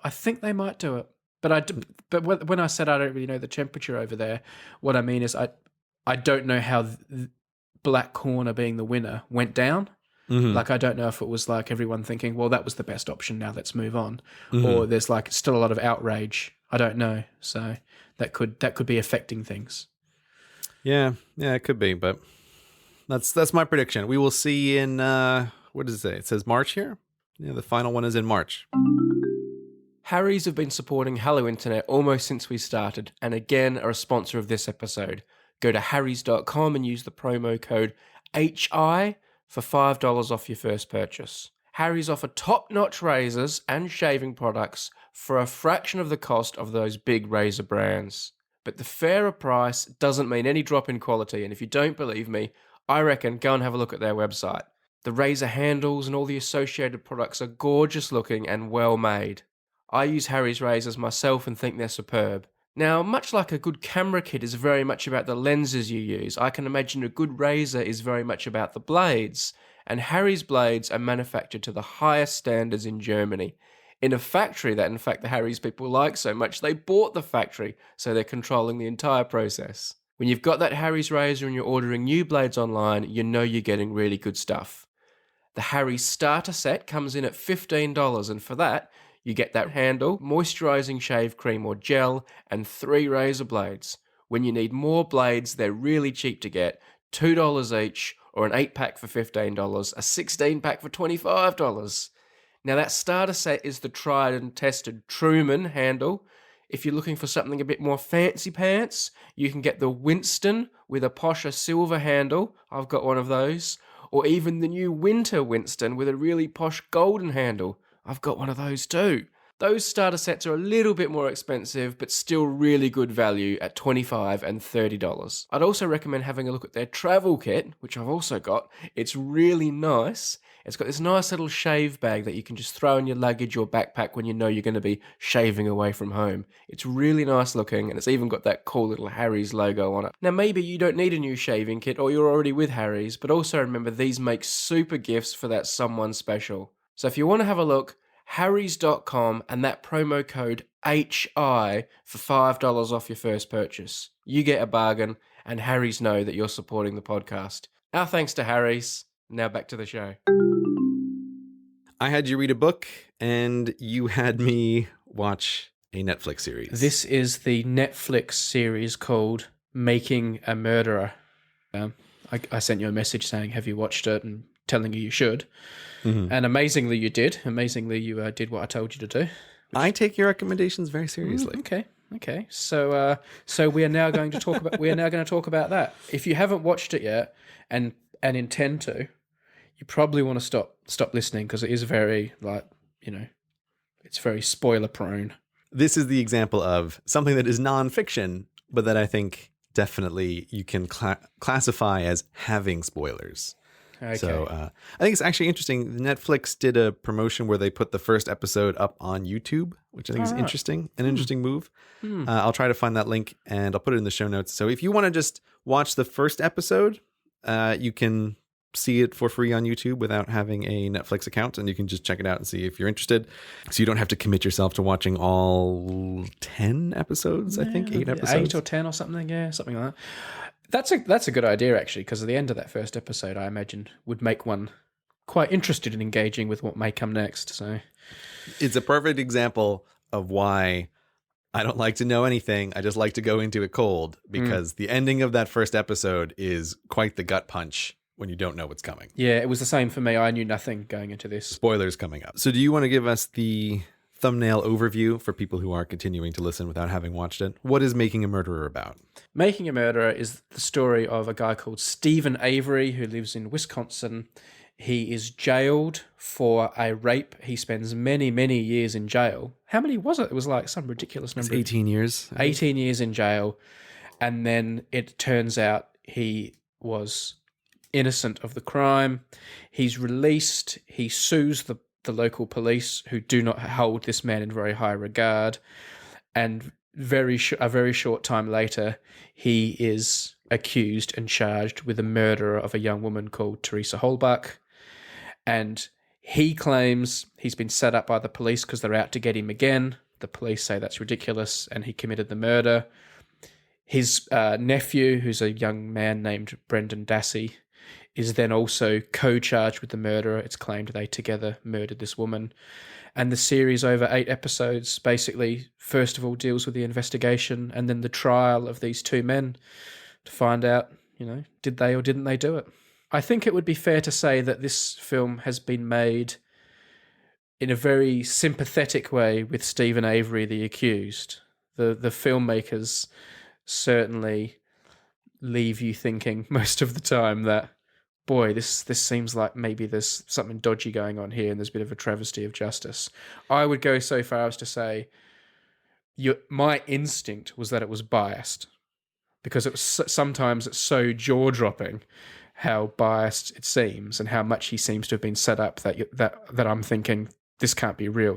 But when I said I don't really know the temperature over there, what I mean is I don't know how Black Corner being the winner went down. Like I don't know if it was like everyone thinking, well, that was the best option. Now let's move on, or there's like still a lot of outrage. I don't know, so that could be affecting things. Yeah, it could be, but that's my prediction. We will see in what does it say? It says March here. Yeah, the final one is in March. Harry's have been supporting Hello Internet almost since we started, and again are a sponsor of this episode. Go to harrys.com and use the promo code HI for $5 off your first purchase. Harry's offer top-notch razors and shaving products for a fraction of the cost of those big razor brands. But the fairer price doesn't mean any drop in quality, and if you don't believe me, I reckon go and have a look at their website. The razor handles and all the associated products are gorgeous looking and well made. I use Harry's razors myself and think they're superb. Now, much like a good camera kit is very much about the lenses you use, I can imagine a good razor is very much about the blades, and Harry's blades are manufactured to the highest standards in Germany. In a factory that, in fact, the Harry's people like so much, they bought the factory, so they're controlling the entire process. When you've got that Harry's razor and you're ordering new blades online, you know you're getting really good stuff. The Harry's starter set comes in at $15, and for that, you get that handle, moisturising shave cream or gel, and 3 razor blades. When you need more blades, they're really cheap to get, $2 each, or an 8-pack for $15, a 16-pack for $25. Now that starter set is the tried and tested Truman handle. If you're looking for something a bit more fancy pants, you can get the Winston with a posher silver handle. I've got one of those. Or even the new Winter Winston with a really posh golden handle. I've got one of those too. Those starter sets are a little bit more expensive, but still really good value at $25 and $30. I'd also recommend having a look at their travel kit, which I've also got. It's really nice. It's got this nice little shave bag that you can just throw in your luggage or backpack when you know you're going to be shaving away from home. It's really nice looking, and it's even got that cool little Harry's logo on it. Now, maybe you don't need a new shaving kit or you're already with Harry's, but also remember these make super gifts for that someone special. So if you want to have a look, harrys.com and that promo code HI for $5 off your first purchase. You get a bargain, and Harry's know that you're supporting the podcast. Our thanks to Harry's. Now back to the show. I had you read a book, and you had me watch a Netflix series. This is the Netflix series called Making a Murderer. I sent you a message saying, have you watched it, and telling you should. Mm-hmm. And amazingly you did. Amazingly you did what I told you to do. I take your recommendations very seriously. Okay. So we are now going to talk about that. If you haven't watched it yet and intend to, you probably want to stop listening, because it is very, it's very spoiler prone. This is the example of something that is nonfiction, but that I think definitely you can classify as having spoilers. Okay. So I think it's actually interesting. Netflix did a promotion where they put the first episode up on YouTube, which I think is Alright. interesting, an interesting move. Hmm. I'll try to find that link and I'll put it in the show notes. So if you want to just watch the first episode, you can see it for free on YouTube without having a Netflix account, and you can just check it out and see if you're interested. So you don't have to commit yourself to watching all 10 episodes, I think, 8 episodes. 8 or 10 or something, yeah, something like that. That's a good idea, actually, because at the end of that first episode, I imagine, would make one quite interested in engaging with what may come next. So It's a perfect example of why I don't like to know anything. I just like to go into it cold, because the ending of that first episode is quite the gut punch when you don't know what's coming. yeah, it was the same for me. I knew nothing going into this. Spoilers coming up. So do you want to give us the thumbnail overview for people who are continuing to listen without having watched it? What is Making a Murderer about? Making a Murderer is the story of a guy called Stephen Avery who lives in Wisconsin. He is jailed for a rape. He spends many, many years in jail. How many was it? It was like some ridiculous number. 18 years. 18 years in jail. And then it turns out he was innocent of the crime. He's released. He sues the local police, who do not hold this man in very high regard. And a very short time later, he is accused and charged with the murder of a young woman called Teresa Holbach. And he claims he's been set up by the police because they're out to get him again. The police say that's ridiculous, and he committed the murder. His nephew, who's a young man named Brendan Dassey, is then also co-charged with the murder. It's claimed they together murdered this woman. And the series over 8 episodes basically, first of all, deals with the investigation and then the trial of these two men to find out, did they or didn't they do it? I think it would be fair to say that this film has been made in a very sympathetic way with Stephen Avery, the accused. The filmmakers certainly leave you thinking most of the time that, boy, this seems like maybe there's something dodgy going on here and there's a bit of a travesty of justice. I would go so far as to say my instinct was that it was biased, because it was sometimes it's so jaw-dropping how biased it seems and how much he seems to have been set up that I'm thinking, this can't be real.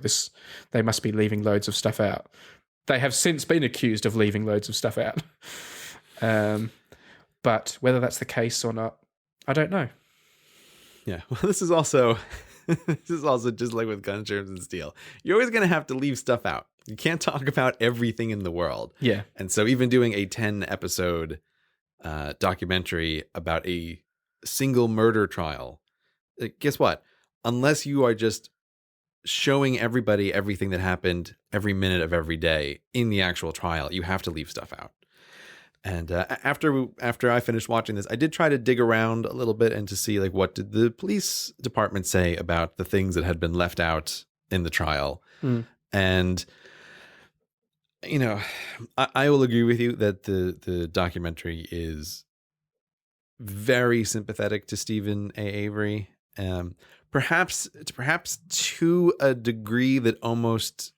They must be leaving loads of stuff out. They have since been accused of leaving loads of stuff out. But whether that's the case or not, I don't know. Yeah, well, this is also just like with Guns, Germs, and Steel. You're always going to have to leave stuff out. You can't talk about everything in the world. Yeah. And so even doing a 10-episode documentary about a single murder trial, guess what? Unless you are just showing everybody everything that happened every minute of every day in the actual trial, you have to leave stuff out. And after I finished watching this, I did try to dig around a little bit and to see, like, what did the police department say about the things that had been left out in the trial. And, I will agree with you that the documentary is very sympathetic to Stephen A. Avery. Perhaps to a degree that almost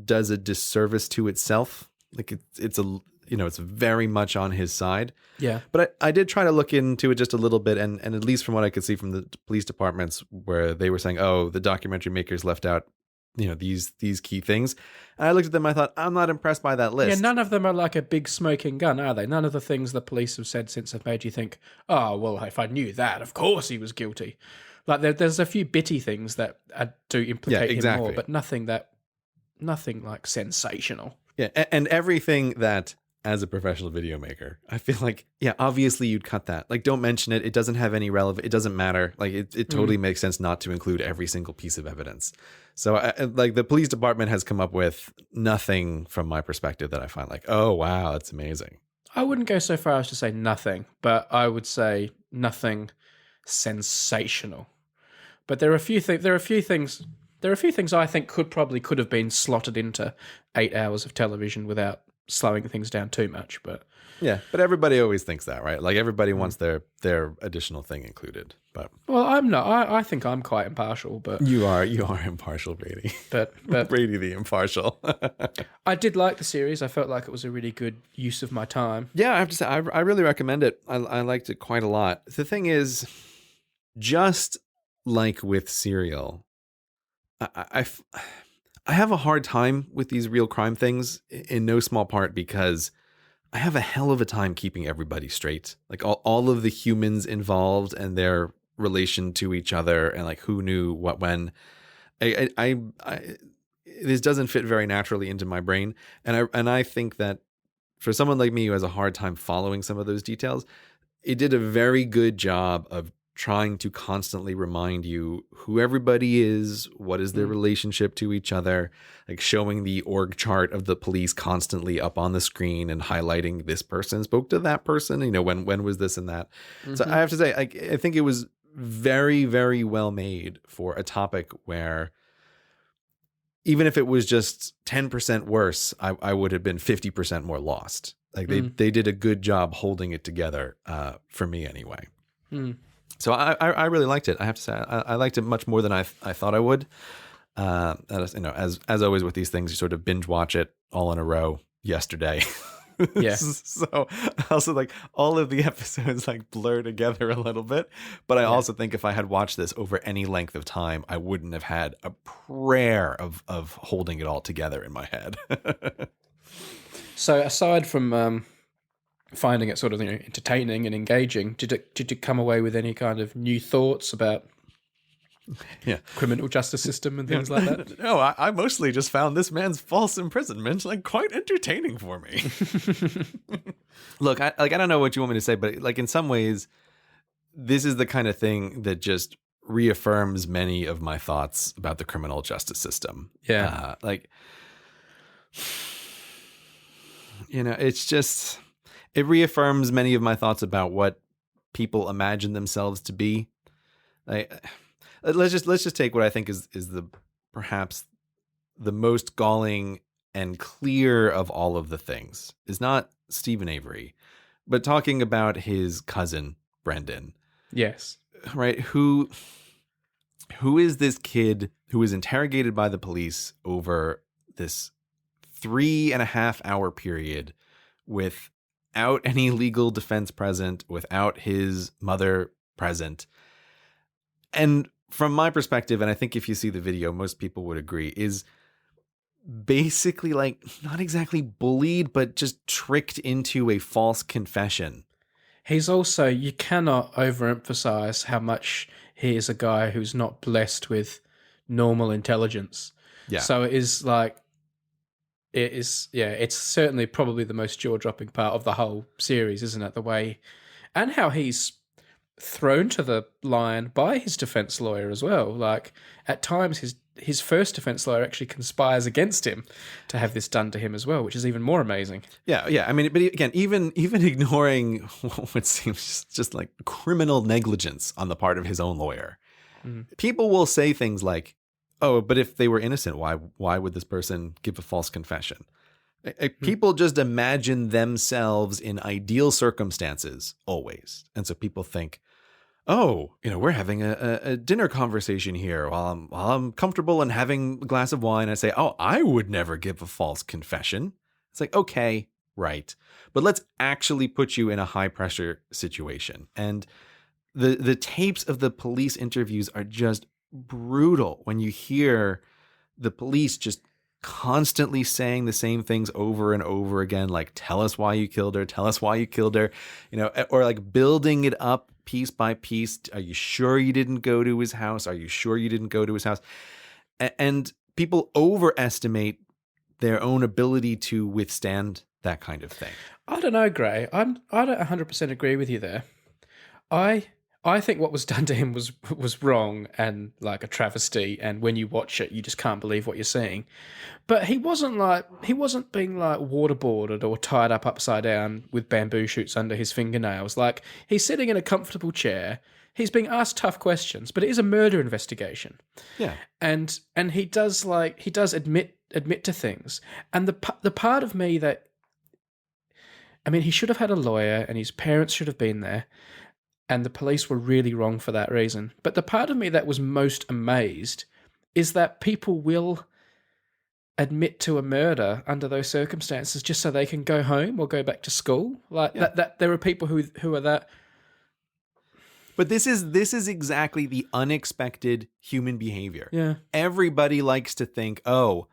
does a disservice to itself. Like it's very much on his side. Yeah. But I did try to look into it just a little bit, and at least from what I could see from the police departments, where they were saying, oh, the documentary makers left out, these key things. And I looked at them, I thought, I'm not impressed by that list. Yeah, none of them are like a big smoking gun, are they? None of the things the police have said since have made you think, oh, well, if I knew that, of course he was guilty. Like there's a few bitty things that do implicate him more, but nothing like sensational. Yeah, and everything that, as a professional video maker, I feel like, yeah, obviously you'd cut that. Like, don't mention it. It doesn't have any relevant. It doesn't matter. Like, it totally makes sense not to include every single piece of evidence. So, like, the police department has come up with nothing from my perspective that I find like, oh, wow, that's amazing. I wouldn't go so far as to say nothing, but I would say nothing sensational. But there are a few things I think could have been slotted into 8 hours of television without slowing things down too much. But everybody always thinks that, right? Like, everybody wants their additional thing included. But well, I'm not. I think I'm quite impartial. But you are impartial, Brady. But Brady the impartial. I did like the series. I felt like it was a really good use of my time. Yeah, I have to say, I really recommend it. I liked it quite a lot. The thing is, just like with Serial, I have a hard time with these real crime things in no small part because I have a hell of a time keeping everybody straight. Like all of the humans involved and their relation to each other and like who knew what when. I this doesn't fit very naturally into my brain. And I think that for someone like me who has a hard time following some of those details, it did a very good job of trying to constantly remind you who everybody is, what is their relationship to each other, like showing the org chart of the police constantly up on the screen and highlighting this person spoke to that person, when was this and that. So I have to say, I think it was very, very well made for a topic where even if it was just 10% worse, I would have been 50% more lost. Like they did a good job holding it together, for me anyway. So I really liked it. I have to say I liked it much more than I thought I would. As always with these things, you sort of binge watch it all in a row yesterday. Yeah. So also like all of the episodes like blur together a little bit. But I also think if I had watched this over any length of time, I wouldn't have had a prayer of holding it all together in my head. So aside from finding it sort of entertaining and engaging, did you come away with any kind of new thoughts about criminal justice system and things like that? No, I mostly just found this man's false imprisonment like quite entertaining for me. Look, I don't know what you want me to say, but like in some ways, this is the kind of thing that just reaffirms many of my thoughts about the criminal justice system. Yeah. It's just, it reaffirms many of my thoughts about what people imagine themselves to be. Like, let's just take what I think is the perhaps the most galling and clear of all of the things is not Stephen Avery, but talking about his cousin Brendan. Yes. Right? Who is this kid who was interrogated by the police over this 3.5 hour period without any legal defense present, without his mother present. And from my perspective, and I think if you see the video, most people would agree, is basically like not exactly bullied, but just tricked into a false confession. He's also, you cannot overemphasize how much he is a guy who's not blessed with normal intelligence. Yeah. So it's certainly probably the most jaw-dropping part of the whole series, isn't it? The way, and how he's thrown to the lion by his defense lawyer as well. Like at times his first defense lawyer actually conspires against him to have this done to him as well, which is even more amazing. Yeah. I mean, but again, even ignoring what seems just like criminal negligence on the part of his own lawyer, people will say things like, "Oh, but if they were innocent, why would this person give a false confession?" People just imagine themselves in ideal circumstances always. And so people think, oh, we're having a dinner conversation here while I'm comfortable and having a glass of wine. I say, oh, I would never give a false confession. It's like, okay, right. But let's actually put you in a high pressure situation. And the tapes of the police interviews are just brutal when you hear the police just constantly saying the same things over and over again, like, tell us why you killed her, or like building it up piece by piece. Are you sure you didn't go to his house? Are you sure you didn't go to his house? And people overestimate their own ability to withstand that kind of thing. I don't know, Gray. I don't 100% agree with you there. I think what was done to him was wrong and like a travesty, and when you watch it, you just can't believe what you're seeing. But he wasn't being like waterboarded or tied up upside down with bamboo shoots under his fingernails. Like, he's sitting in a comfortable chair. He's being asked tough questions, but it is a murder investigation. Yeah, and he does admit to things. And the part of me that, I mean, he should have had a lawyer, and his parents should have been there. And the police were really wrong for that reason. But the part of me that was most amazed is that people will admit to a murder under those circumstances just so they can go home or go back to school. Like that there are people who are that. But this is exactly the unexpected human behavior. Yeah. Everybody likes to think, oh,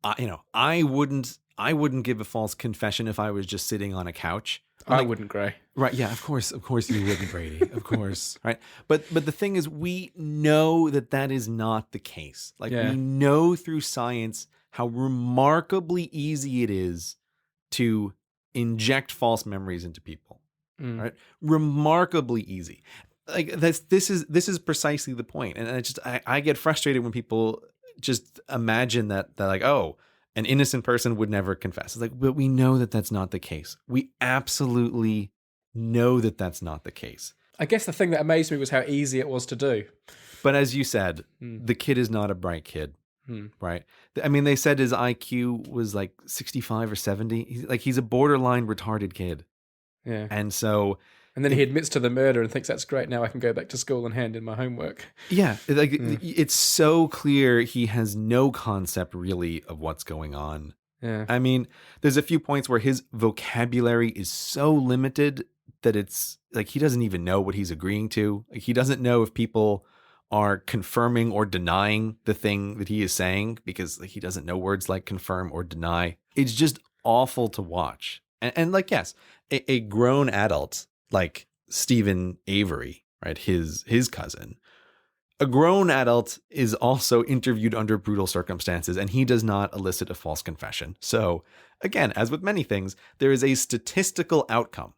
I wouldn't give a false confession if I was just sitting on a couch. I wouldn't, Gray. Right. Yeah, of course you wouldn't, Brady. Of course. Right. But the thing is, we know that is not the case. Like, we know through science how remarkably easy it is to inject false memories into people. Right. Remarkably easy. Like, this is precisely the point. And I get frustrated when people just imagine that like, oh, an innocent person would never confess. It's like, but we know that that's not the case. We absolutely know that that's not the case. I guess the thing that amazed me was how easy it was to do. But as you said, the kid is not a bright kid, right? I mean, they said his IQ was like 65 or 70. He's a borderline retarded kid. Yeah. And so... And then he admits to the murder and thinks, that's great, now I can go back to school and hand in my homework. Yeah, it's so clear he has no concept really of what's going on. Yeah. I mean, there's a few points where his vocabulary is so limited that it's like he doesn't even know what he's agreeing to. Like, he doesn't know if people are confirming or denying the thing that he is saying, because he doesn't know words like confirm or deny. It's just awful to watch. And like, yes, a grown adult like Stephen Avery, right, his cousin, a grown adult is also interviewed under brutal circumstances, and he does not elicit a false confession. So again, as with many things, there is a statistical outcome,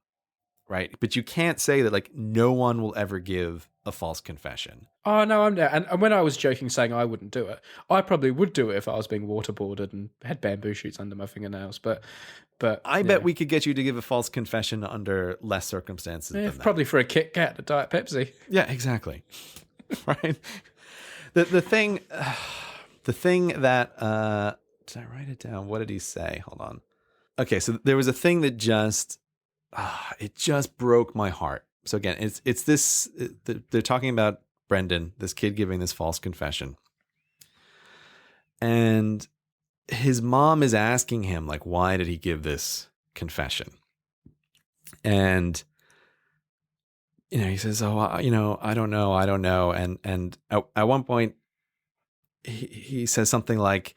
right? But you can't say that like no one will ever give a false confession. Oh, no, I'm there. And when I was joking saying I wouldn't do it, I probably would do it if I was being waterboarded and had bamboo shoots under my fingernails. But I bet we could get you to give a false confession under less circumstances than that. Probably for a Kit Kat, a Diet Pepsi. Yeah, exactly. Right. The thing that did I write it down? What did he say? Hold on. Okay, so there was a thing that just broke my heart. So again, it's this. They're talking about Brendan, this kid giving this false confession, and his mom is asking him, like, why did he give this confession? And he says, oh, I don't know. And at one point, he says something like,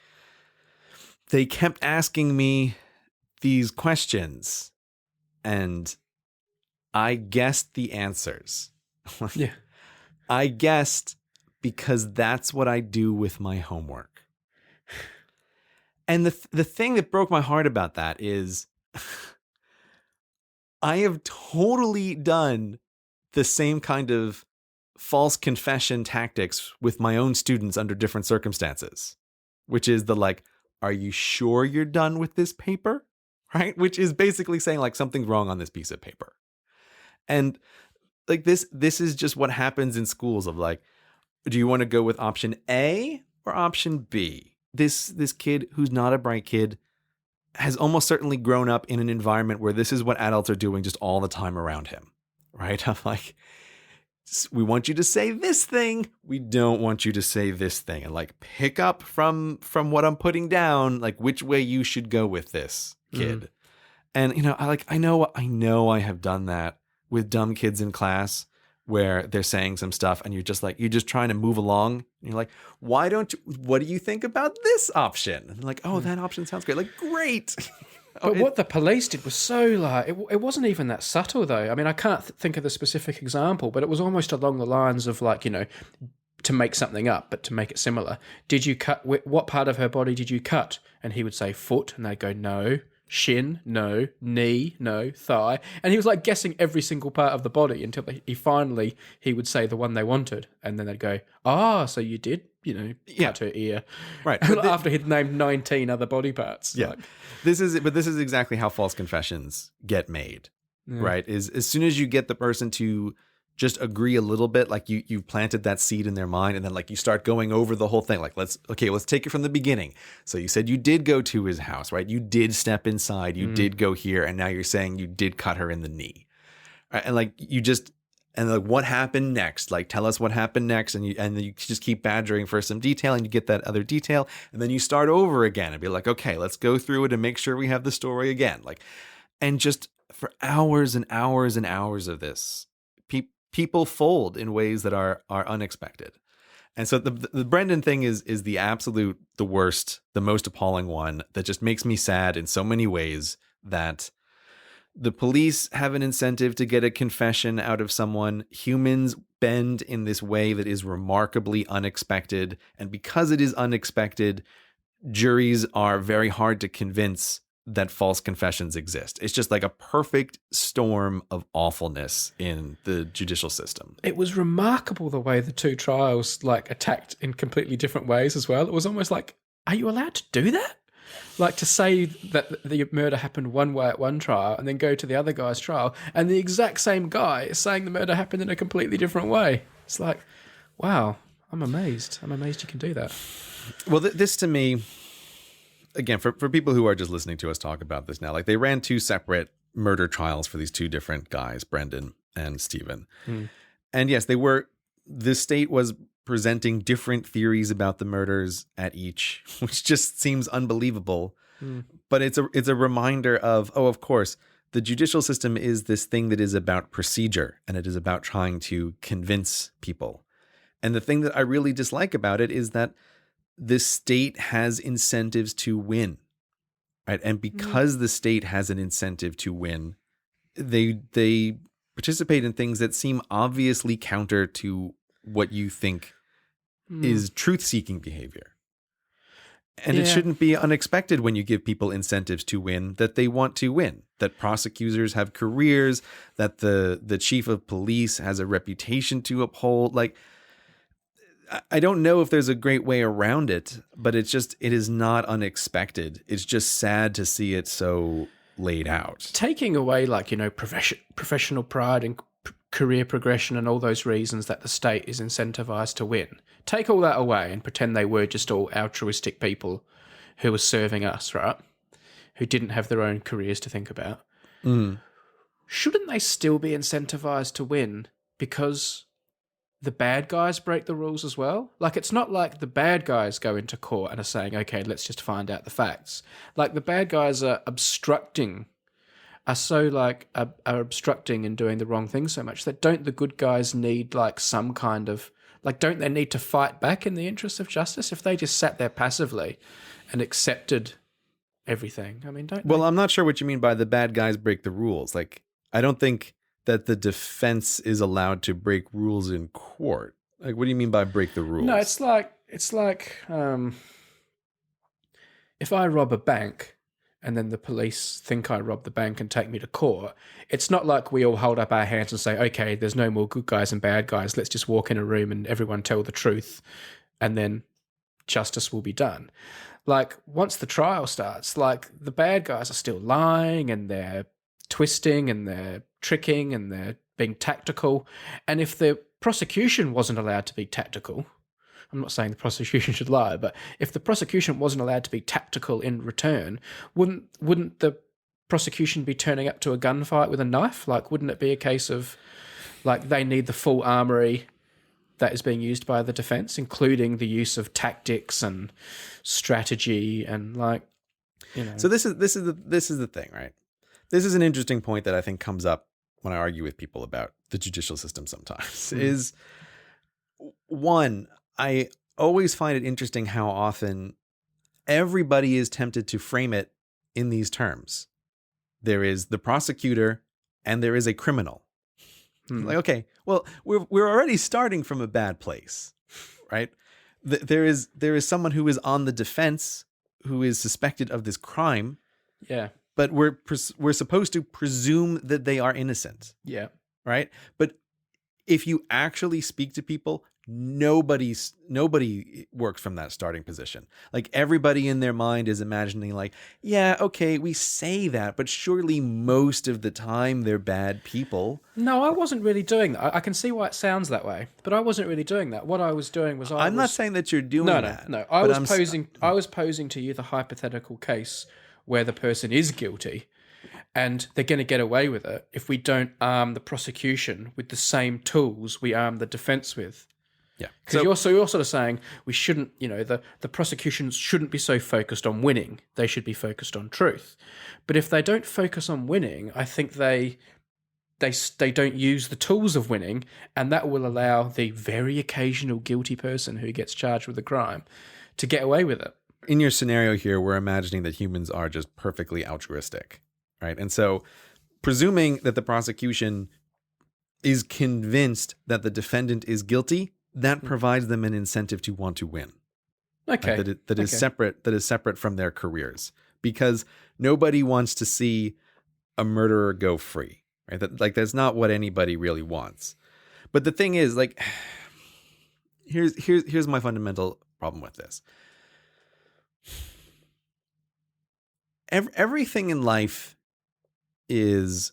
they kept asking me these questions, and I guessed the answers. Yeah. I guessed because that's what I do with my homework. And the thing that broke my heart about that is I have totally done the same kind of false confession tactics with my own students under different circumstances, which is the like, are you sure you're done with this paper? Right? Which is basically saying like something's wrong on this piece of paper. And like this is just what happens in schools of like, do you want to go with option A or option B? This kid who's not a bright kid has almost certainly grown up in an environment where this is what adults are doing just all the time around him, right? I'm like, we want you to say this thing. We don't want you to say this thing. And like, pick up from what I'm putting down, like which way you should go with this, kid. And, I know I have done that with dumb kids in class where they're saying some stuff and you're just trying to move along. And you're like, what do you think about this option? And like, oh, that option sounds great. Like, great. But what the police did was so like, it wasn't even that subtle though. I mean, I can't think of the specific example, but it was almost along the lines of like, to make something up, but to make it similar. Did you cut, what part of her body did you cut? And he would say foot, and they'd go, no. Shin, no. Knee, no. Thigh. And he was like guessing every single part of the body until he would say the one they wanted. And then they'd go, so you did, cut her ear. Right. After he'd named 19 other body parts. Yeah. Like, this is exactly how false confessions get made, right? Is as soon as you get the person to just agree a little bit, like you planted that seed in their mind, and then like you start going over the whole thing. Like, let's take it from the beginning. So you said you did go to his house, right? You did step inside, you did go here, and now you're saying you did cut her in the knee. Right? And like what happened next? Like, tell us what happened next, and you just keep badgering for some detail, and you get that other detail, and then you start over again and be like, okay, let's go through it and make sure we have the story again. Like, and just for hours and hours and hours of this, people fold in ways that are unexpected. And so the Brendan thing is the absolute, the worst, the most appalling one that just makes me sad in so many ways, that the police have an incentive to get a confession out of someone. Humans bend in this way that is remarkably unexpected. And because it is unexpected, juries are very hard to convince that false confessions exist. It's just like a perfect storm of awfulness in the judicial system. It was remarkable the way the two trials like attacked in completely different ways as well. It was almost like, are you allowed to do that? Like to say that the murder happened one way at one trial and then go to the other guy's trial and the exact same guy is saying the murder happened in a completely different way. It's like, wow, I'm amazed. I'm amazed you can do that. Well, this to me, again, for people who are just listening to us talk about this now, like they ran two separate murder trials for these two different guys, Brendan and Stephen. And yes, the state was presenting different theories about the murders at each, which just seems unbelievable. But it's a reminder of, oh, of course, the judicial system is this thing that is about procedure, and it is about trying to convince people. And the thing that I really dislike about it is that the state has incentives to win, right? And because the state has an incentive to win, they participate in things that seem obviously counter to what you think is truth-seeking behavior. And it shouldn't be unexpected when you give people incentives to win, that they want to win, that prosecutors have careers, that the chief of police has a reputation to uphold. Like, I don't know if there's a great way around it, but it is not unexpected. It's just sad to see it so laid out. Taking away, like, professional pride and career progression and all those reasons that the state is incentivized to win. Take all that away and pretend they were just all altruistic people who were serving us, right? Who didn't have their own careers to think about. Shouldn't they still be incentivized to win because the bad guys break the rules as well? Like, it's not like the bad guys go into court and are saying, okay, let's just find out the facts. Like, the bad guys are obstructing and doing the wrong thing so much that don't the good guys need like some kind of, like, don't they need to fight back in the interest of justice if they just sat there passively and accepted everything? I mean, Well, I'm not sure what you mean by the bad guys break the rules. Like, I don't think that the defense is allowed to break rules in court. Like, what do you mean by break the rules? No, it's like if I rob a bank and then the police think I robbed the bank and take me to court, it's not like we all hold up our hands and say, okay, there's no more good guys and bad guys. Let's just walk in a room and everyone tell the truth and then justice will be done. Like, once the trial starts, like, the bad guys are still lying and they're twisting and they're tricking and they're being tactical. And if the prosecution wasn't allowed to be tactical, I'm not saying the prosecution should lie, but if the prosecution wasn't allowed to be tactical in return, wouldn't the prosecution be turning up to a gunfight with a knife? Like, wouldn't it be a case of, like, they need the full armory that is being used by the defense, including the use of tactics and strategy and, like, you know. So this is the thing, right? This is an interesting point that I think comes up when I argue with people about the judicial system sometimes. Is one, I always find it interesting how often everybody is tempted to frame it in these terms. There is the prosecutor and there is a criminal. Like, okay, well, we're already starting from a bad place, right? There is someone who is on the defense who is suspected of this crime. Yeah. But we're supposed to presume that they are innocent. Yeah. Right? But if you actually speak to people, nobody works from that starting position. Like, everybody in their mind is imagining, like, yeah, okay, we say that, but surely most of the time they're bad people. No, I wasn't really doing that. I can see why it sounds that way, but I wasn't really doing that. What I was doing was I'm not saying that you're doing that. No. I was posing to you the hypothetical case where the person is guilty and they're going to get away with it if we don't arm the prosecution with the same tools we arm the defense with. Yeah. Because you're sort of saying we shouldn't, the prosecutions shouldn't be so focused on winning. They should be focused on truth. But if they don't focus on winning, I think they they don't use the tools of winning, and that will allow the very occasional guilty person who gets charged with a crime to get away with it. In your scenario here, we're imagining that humans are just perfectly altruistic, right? And so presuming that the prosecution is convinced that the defendant is guilty, that provides them an incentive to want to win. Okay. Right? That is separate from their careers, because nobody wants to see a murderer go free, right? That's not what anybody really wants. But the thing is, like, here's my fundamental problem with this. Everything in life is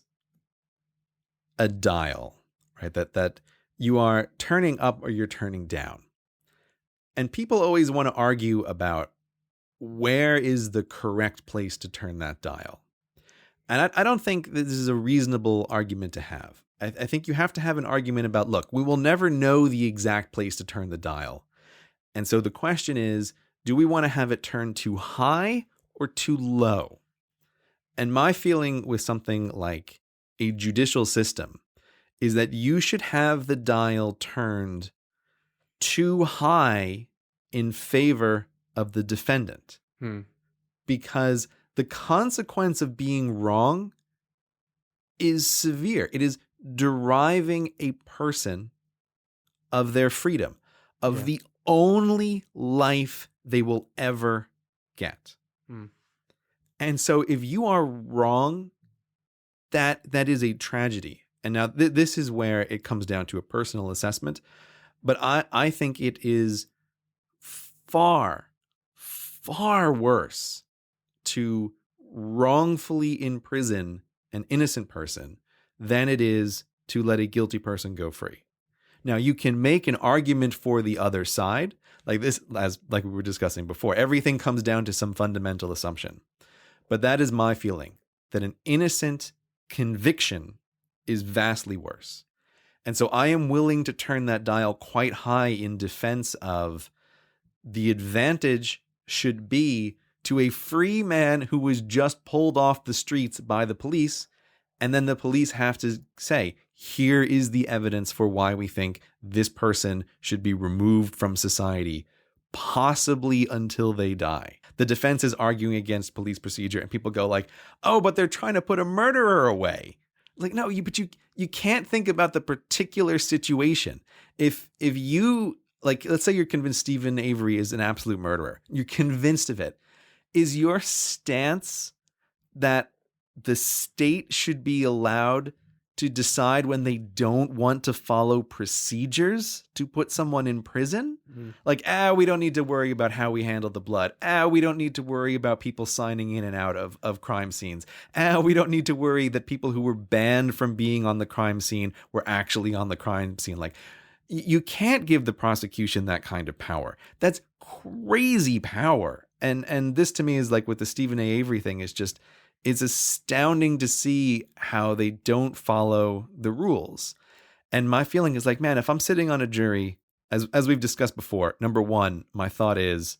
a dial, right? That you are turning up or you're turning down. And people always want to argue about where is the correct place to turn that dial. And I don't think this is a reasonable argument to have. I think you have to have an argument about, look, we will never know the exact place to turn the dial. And so the question is, do we want to have it turned too high or too low? And my feeling with something like a judicial system is that you should have the dial turned too high in favor of the defendant. Because the consequence of being wrong is severe. It is deriving a person of their freedom, of the only life they will ever get. And so if you are wrong, that is a tragedy. And now this is where it comes down to a personal assessment. But I think it is far, far worse to wrongfully imprison an innocent person than it is to let a guilty person go free. Now, you can make an argument for the other side, like this, like we were discussing before. Everything comes down to some fundamental assumption. But that is my feeling, that an innocent conviction is vastly worse. And so I am willing to turn that dial quite high in defense of the advantage should be to a free man who was just pulled off the streets by the police, and then the police have to say, here is the evidence for why we think this person should be removed from society, possibly until they die. The defense is arguing against police procedure, and people go like, oh, but they're trying to put a murderer away. Like, no, but you can't think about the particular situation. If you, like, let's say you're convinced Stephen Avery is an absolute murderer. You're convinced of it. Is your stance that the state should be allowed to decide when they don't want to follow procedures to put someone in prison? Like, we don't need to worry about how we handle the blood. We don't need to worry about people signing in and out of crime scenes. We don't need to worry that people who were banned from being on the crime scene were actually on the crime scene. Like, you can't give the prosecution that kind of power. That's crazy power. And this to me is like with the Stephen A. Avery thing, is just, it's astounding to see how they don't follow the rules. And my feeling is like, man, if I'm sitting on a jury, as we've discussed before, number one, my thought is,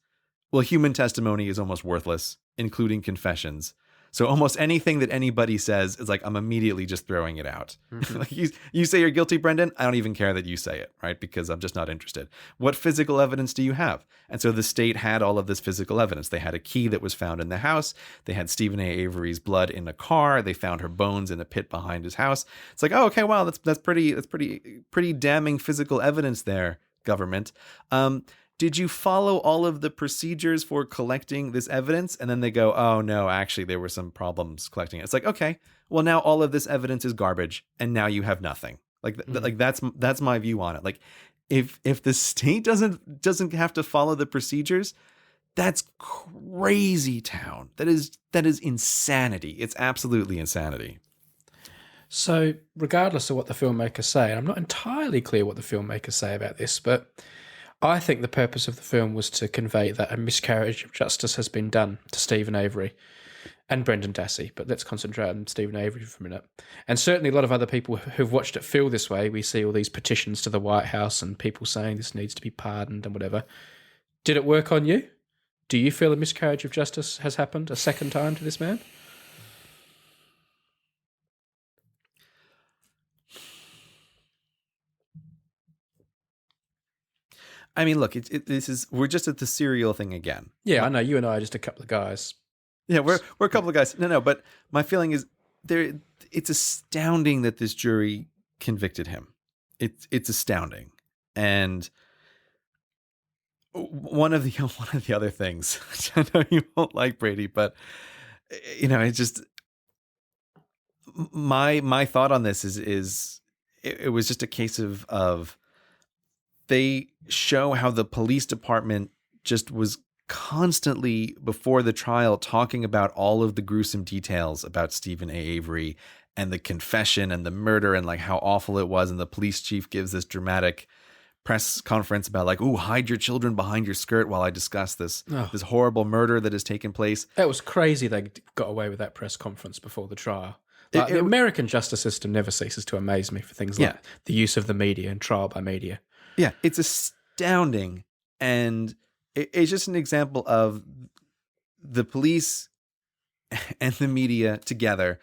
well, human testimony is almost worthless, including confessions. So almost anything that anybody says is like, I'm immediately just throwing it out. Like you say you're guilty, Brendan. I don't even care that you say it, right? Because I'm just not interested. What physical evidence do you have? And so the state had all of this physical evidence. They had a key that was found in the house. They had Stephen A. Avery's blood in a car. They found her bones in a pit behind his house. It's like, oh, okay, wow, that's pretty damning physical evidence there, government. Did you follow all of the procedures for collecting this evidence? And then they go, oh no, actually there were some problems collecting it. It's like, okay, well now all of this evidence is garbage, and now you have nothing. Like that's my view on it. Like if the state doesn't have to follow the procedures, that's crazy town. That is insanity. It's absolutely insanity. So regardless of what the filmmakers say, and I'm not entirely clear what the filmmakers say about this, but I think the purpose of the film was to convey that a miscarriage of justice has been done to Stephen Avery and Brendan Dassey, but let's concentrate on Stephen Avery for a minute. And certainly a lot of other people who've watched it feel this way. We see all these petitions to the White House and people saying this needs to be pardoned and whatever. Did it work on you? Do you feel a miscarriage of justice has happened a second time to this man? I mean, look, we're just at the serial thing again. Yeah, I know. You and I are just a couple of guys. Yeah, we're a couple of guys. No, but my feeling is it's astounding that this jury convicted him. It's astounding. And one of the other things, which I know you won't like, Brady, but it's just my thought on this is it was just a case of they show how the police department just was constantly before the trial talking about all of the gruesome details about Stephen A. Avery and the confession and the murder and like how awful it was. And the police chief gives this dramatic press conference about like, ooh, hide your children behind your skirt while I discuss this horrible murder that has taken place. That was crazy they got away with that press conference before the trial. Like, the American justice system never ceases to amaze me for things like the use of the media and trial by media. Yeah, it's astounding. And it's just an example of the police and the media together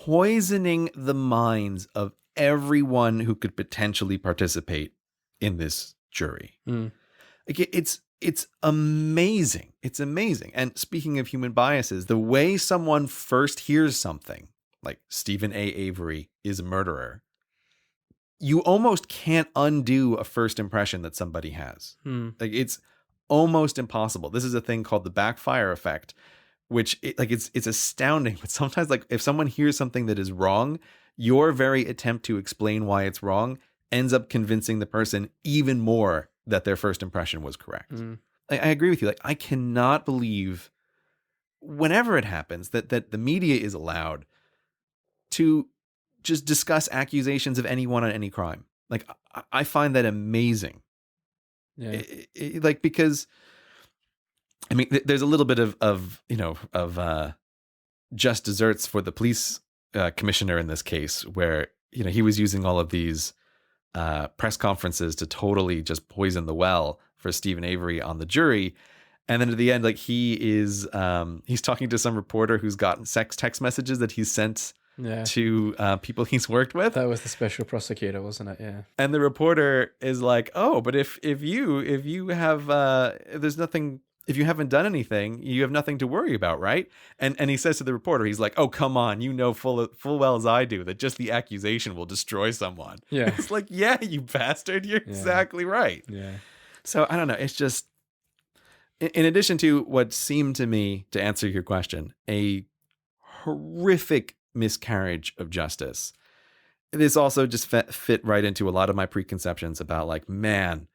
poisoning the minds of everyone who could potentially participate in this jury. Like it's amazing. It's amazing. And speaking of human biases, the way someone first hears something like Stephen A. Avery is a murderer, you almost can't undo a first impression that somebody has. Like it's almost impossible. This is a thing called the backfire effect, which it's astounding. But sometimes, like, if someone hears something that is wrong, your very attempt to explain why it's wrong ends up convincing the person even more that their first impression was correct. I agree with you. Like, I cannot believe whenever it happens that the media is allowed to just discuss accusations of anyone on any crime. Like, I find that amazing. Yeah. Because I mean, there's a little bit of just desserts for the police commissioner in this case, where he was using all of these press conferences to totally just poison the well for Stephen Avery on the jury. And then at the end, like, he's talking to some reporter who's gotten sex text messages that he's sent to people he's worked with. That was the special prosecutor, wasn't it? Yeah. And the reporter is like, "Oh, but if you have there's nothing, if you haven't done anything, you have nothing to worry about, right?" And he says to the reporter, he's like, "Oh, come on, you know full well as I do that just the accusation will destroy someone." Yeah. It's like, yeah, you bastard, you're exactly right. Yeah. So I don't know. It's just, in addition to what seemed to me, to answer your question, a horrific miscarriage of justice, this also just fit right into a lot of my preconceptions about, like, man,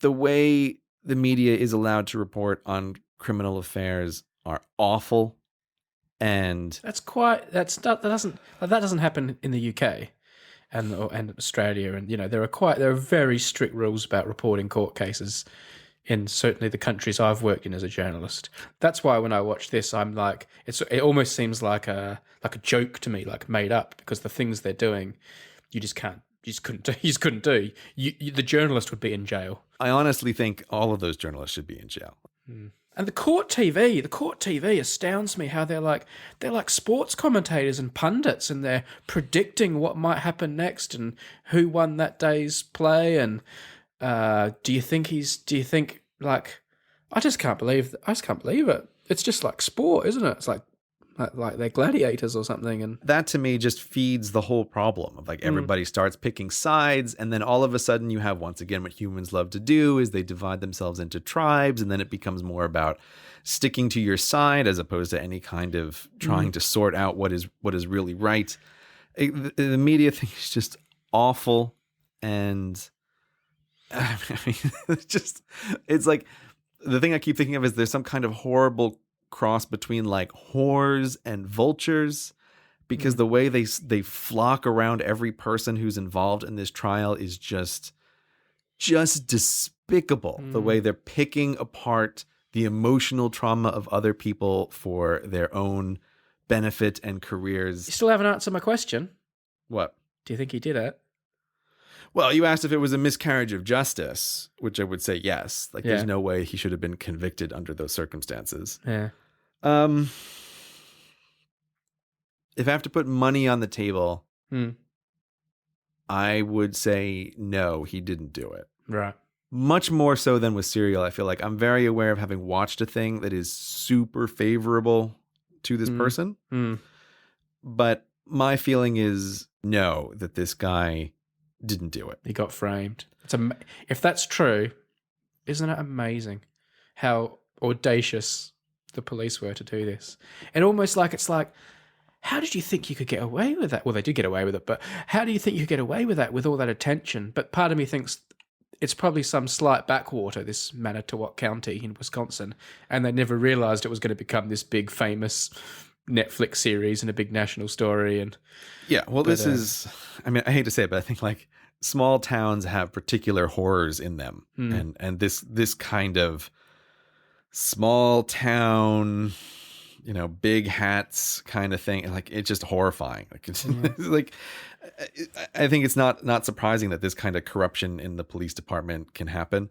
the way the media is allowed to report on criminal affairs are awful. And that doesn't happen in the UK and Australia, and there are very strict rules about reporting court cases in certainly the countries I've worked in as a journalist. That's why when I watch this, I'm like, it almost seems like a joke to me, like made up, because the things they're doing, you just couldn't do. The journalist would be in jail. I honestly think all of those journalists should be in jail. And the court TV astounds me, how they're like sports commentators and pundits, and they're predicting what might happen next and who won that day's play. And do you think like, I just can't believe it. It's just like sport, isn't it? It's like they're gladiators or something. And that to me just feeds the whole problem of, like, everybody starts picking sides, and then all of a sudden you have, once again, what humans love to do is they divide themselves into tribes, and then it becomes more about sticking to your side as opposed to any kind of trying to sort out what is really right. The media thing is just awful. And I mean, it's like, the thing I keep thinking of is there's some kind of horrible cross between, like, whores and vultures, because the way they flock around every person who's involved in this trial is just despicable. The way they're picking apart the emotional trauma of other people for their own benefit and careers. You still haven't answered my question. What? Do you think he did it? Well, you asked if it was a miscarriage of justice, which I would say yes. Like, there's no way he should have been convicted under those circumstances. Yeah. If I have to put money on the table, I would say no, he didn't do it. Right. much more so than with Serial. I feel like I'm very aware of having watched a thing that is super favorable to this person. But my feeling is no, that this guy didn't do it. He got framed. If that's true, isn't it amazing how audacious the police were to do this? And almost like it's like, how did you think you could get away with that? Well, they did get away with it, but how do you think you could get away with that with all that attention? But part of me thinks it's probably some slight backwater, this Manitowoc County in Wisconsin, and they never realized it was going to become this big famous Netflix series and a big national story. And yeah, well, this is, I mean, I hate to say it, but I think like small towns have particular horrors in them. And this kind of small town, you know, big hats kind of thing, like it's just horrifying. Like it's like, I think it's not surprising that this kind of corruption in the police department can happen.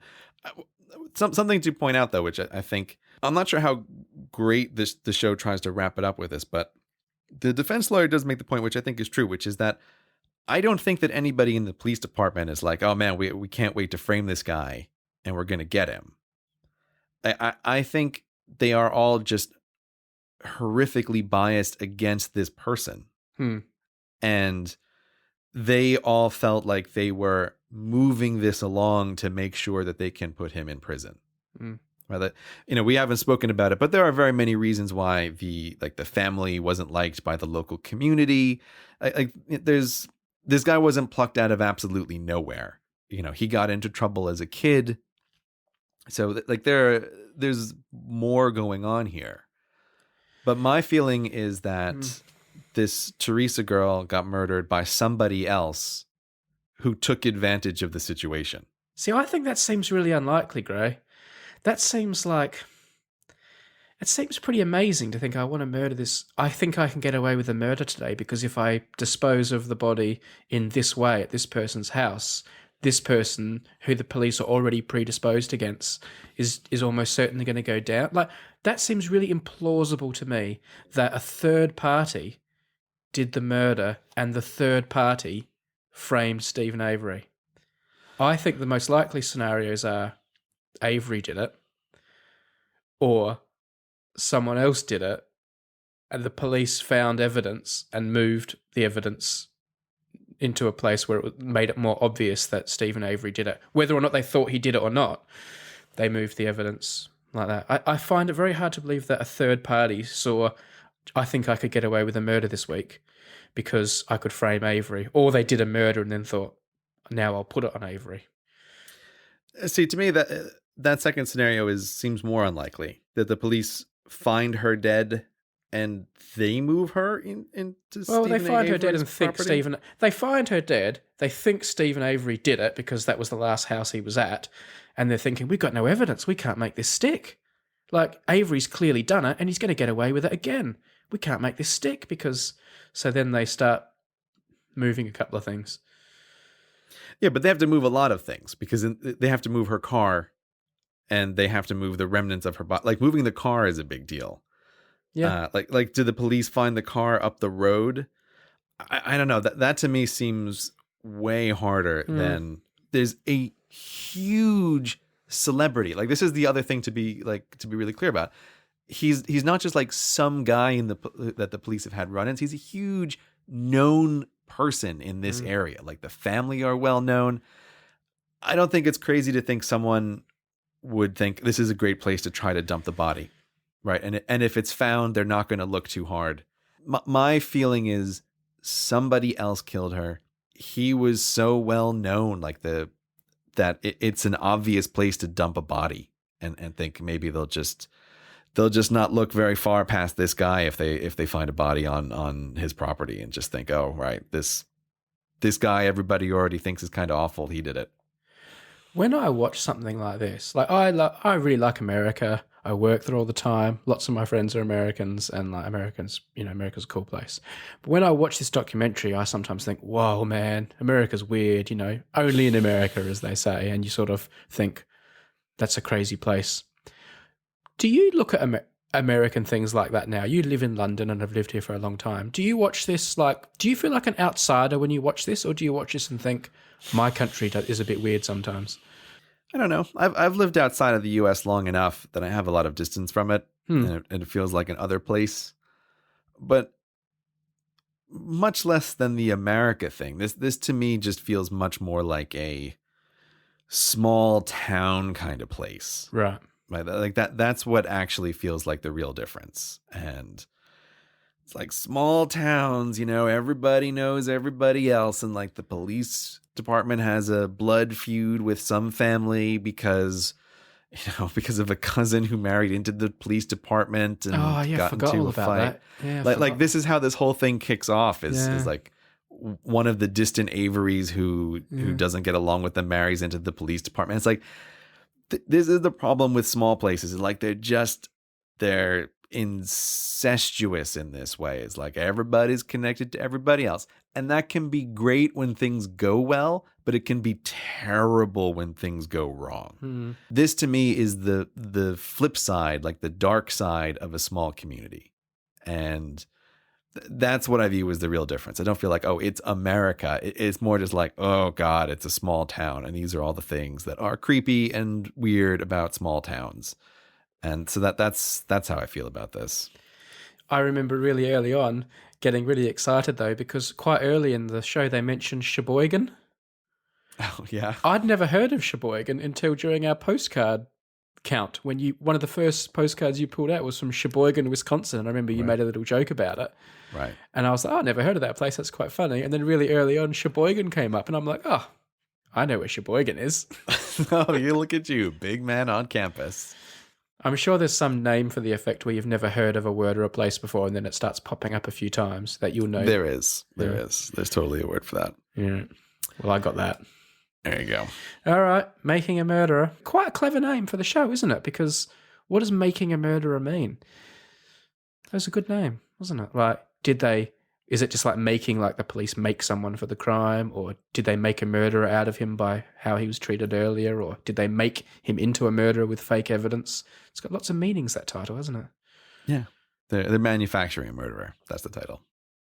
Something to point out though, which I think, I'm not sure how great the show tries to wrap it up with this, but the defense lawyer does make the point, which I think is true, which is that I don't think that anybody in the police department is like, oh man, we can't wait to frame this guy and we're going to get him. I think they are all just horrifically biased against this person. And they all felt like they were moving this along to make sure that they can put him in prison. Right? You know, we haven't spoken about it, but there are very many reasons why the family wasn't liked by the local community. This guy wasn't plucked out of absolutely nowhere. You know, he got into trouble as a kid. So like there's more going on here. But my feeling is that this Teresa girl got murdered by somebody else who took advantage of the situation. See, I think that seems really unlikely, Gray. That seems like... It seems pretty amazing to think I want to murder this. I think I can get away with a murder today because if I dispose of the body in this way at this person's house, this person who the police are already predisposed against is almost certainly going to go down. Like, that seems really implausible to me that a third party did the murder and the third party framed Stephen Avery. I think the most likely scenarios are Avery did it, or someone else did it, and the police found evidence and moved the evidence into a place where it made it more obvious that Stephen Avery did it. Whether or not they thought he did it or not, they moved the evidence like that. I find it very hard to believe that a third party saw, I think I could get away with a murder this week because I could frame Avery. Or they did a murder and then thought, now I'll put it on Avery. See, to me, that second scenario seems more unlikely, that the police find her dead and they move her into well, Stephen they find her dead Avery's and think property? Stephen... They find her dead, they think Stephen Avery did it because that was the last house he was at, and they're thinking, we've got no evidence, we can't make this stick. Like, Avery's clearly done it and he's going to get away with it again. We can't make this stick because... So then they start moving a couple of things. Yeah, but they have to move a lot of things because they have to move her car and they have to move the remnants of her body. Like, moving the car is a big deal. Yeah. Like, do the police find the car up the road? I don't know. That to me seems way harder than... There's a huge celebrity. Like, this is the other thing to be really clear about. He's not just like some guy that the police have had run-ins. He's a huge known person in this area. Like, the family are well known. I don't think it's crazy to think someone would think this is a great place to try to dump the body, right? And if it's found, they're not going to look too hard. My feeling is somebody else killed her. He was so well known, like that it's an obvious place to dump a body, and think maybe they'll just not look very far past this guy if they find a body on his property and just think, oh, right, this guy everybody already thinks is kind of awful, he did it. When I watch something like this, like I really like America. I work there all the time. Lots of my friends are Americans, and like Americans, America's a cool place. But when I watch this documentary, I sometimes think, whoa, man, America's weird, only in America, as they say. And you sort of think, that's a crazy place. Do you look at American things like that now? You live in London and have lived here for a long time. Do you watch this do you feel like an outsider when you watch this, or do you watch this and think, my country is a bit weird sometimes? I don't know. I've lived outside of the U.S. long enough that I have a lot of distance from it, and it feels like an other place. But much less than the America thing. This to me just feels much more like a small town kind of place. Right. Like that's what actually feels like the real difference. And it's like small towns, everybody knows everybody else, and like the police department has a blood feud with some family because of a cousin who married into the police department and got forgot into all a about fight. that. Yeah, like this is how this whole thing kicks off is like one of the distant Averys who doesn't get along with them marries into the police department. It's like this is the problem with small places. It's like they're incestuous in this way. It's like everybody's connected to everybody else. And that can be great when things go well, but it can be terrible when things go wrong. This to me is the flip side, like the dark side of a small community. And that's what I view as the real difference. I don't feel like, oh, it's America. It's more just like, oh God, it's a small town. And these are all the things that are creepy and weird about small towns. And so that's how I feel about this. I remember really early on getting really excited though, because quite early in the show they mentioned Sheboygan. Oh yeah. I'd never heard of Sheboygan until during our postcard count, when one of the first postcards you pulled out was from Sheboygan, Wisconsin. And I remember you made a little joke about it. Right. And I was like, oh, I never heard of that place. That's quite funny. And then really early on, Sheboygan came up and I'm like, oh, I know where Sheboygan is. Oh, you look at you, big man on campus. I'm sure there's some name for the effect where you've never heard of a word or a place before and then it starts popping up a few times that you'll know. There is. There's totally a word for that. Yeah. Well, I got that. There you go. All right. Making a Murderer. Quite a clever name for the show, isn't it? Because what does Making a Murderer mean? That was a good name, wasn't it? Like, is it just like making, like the police make someone for the crime, or did they make a murderer out of him by how he was treated earlier, or did they make him into a murderer with fake evidence? It's got lots of meanings, that title, hasn't it? Yeah. They're manufacturing a murderer. That's the title.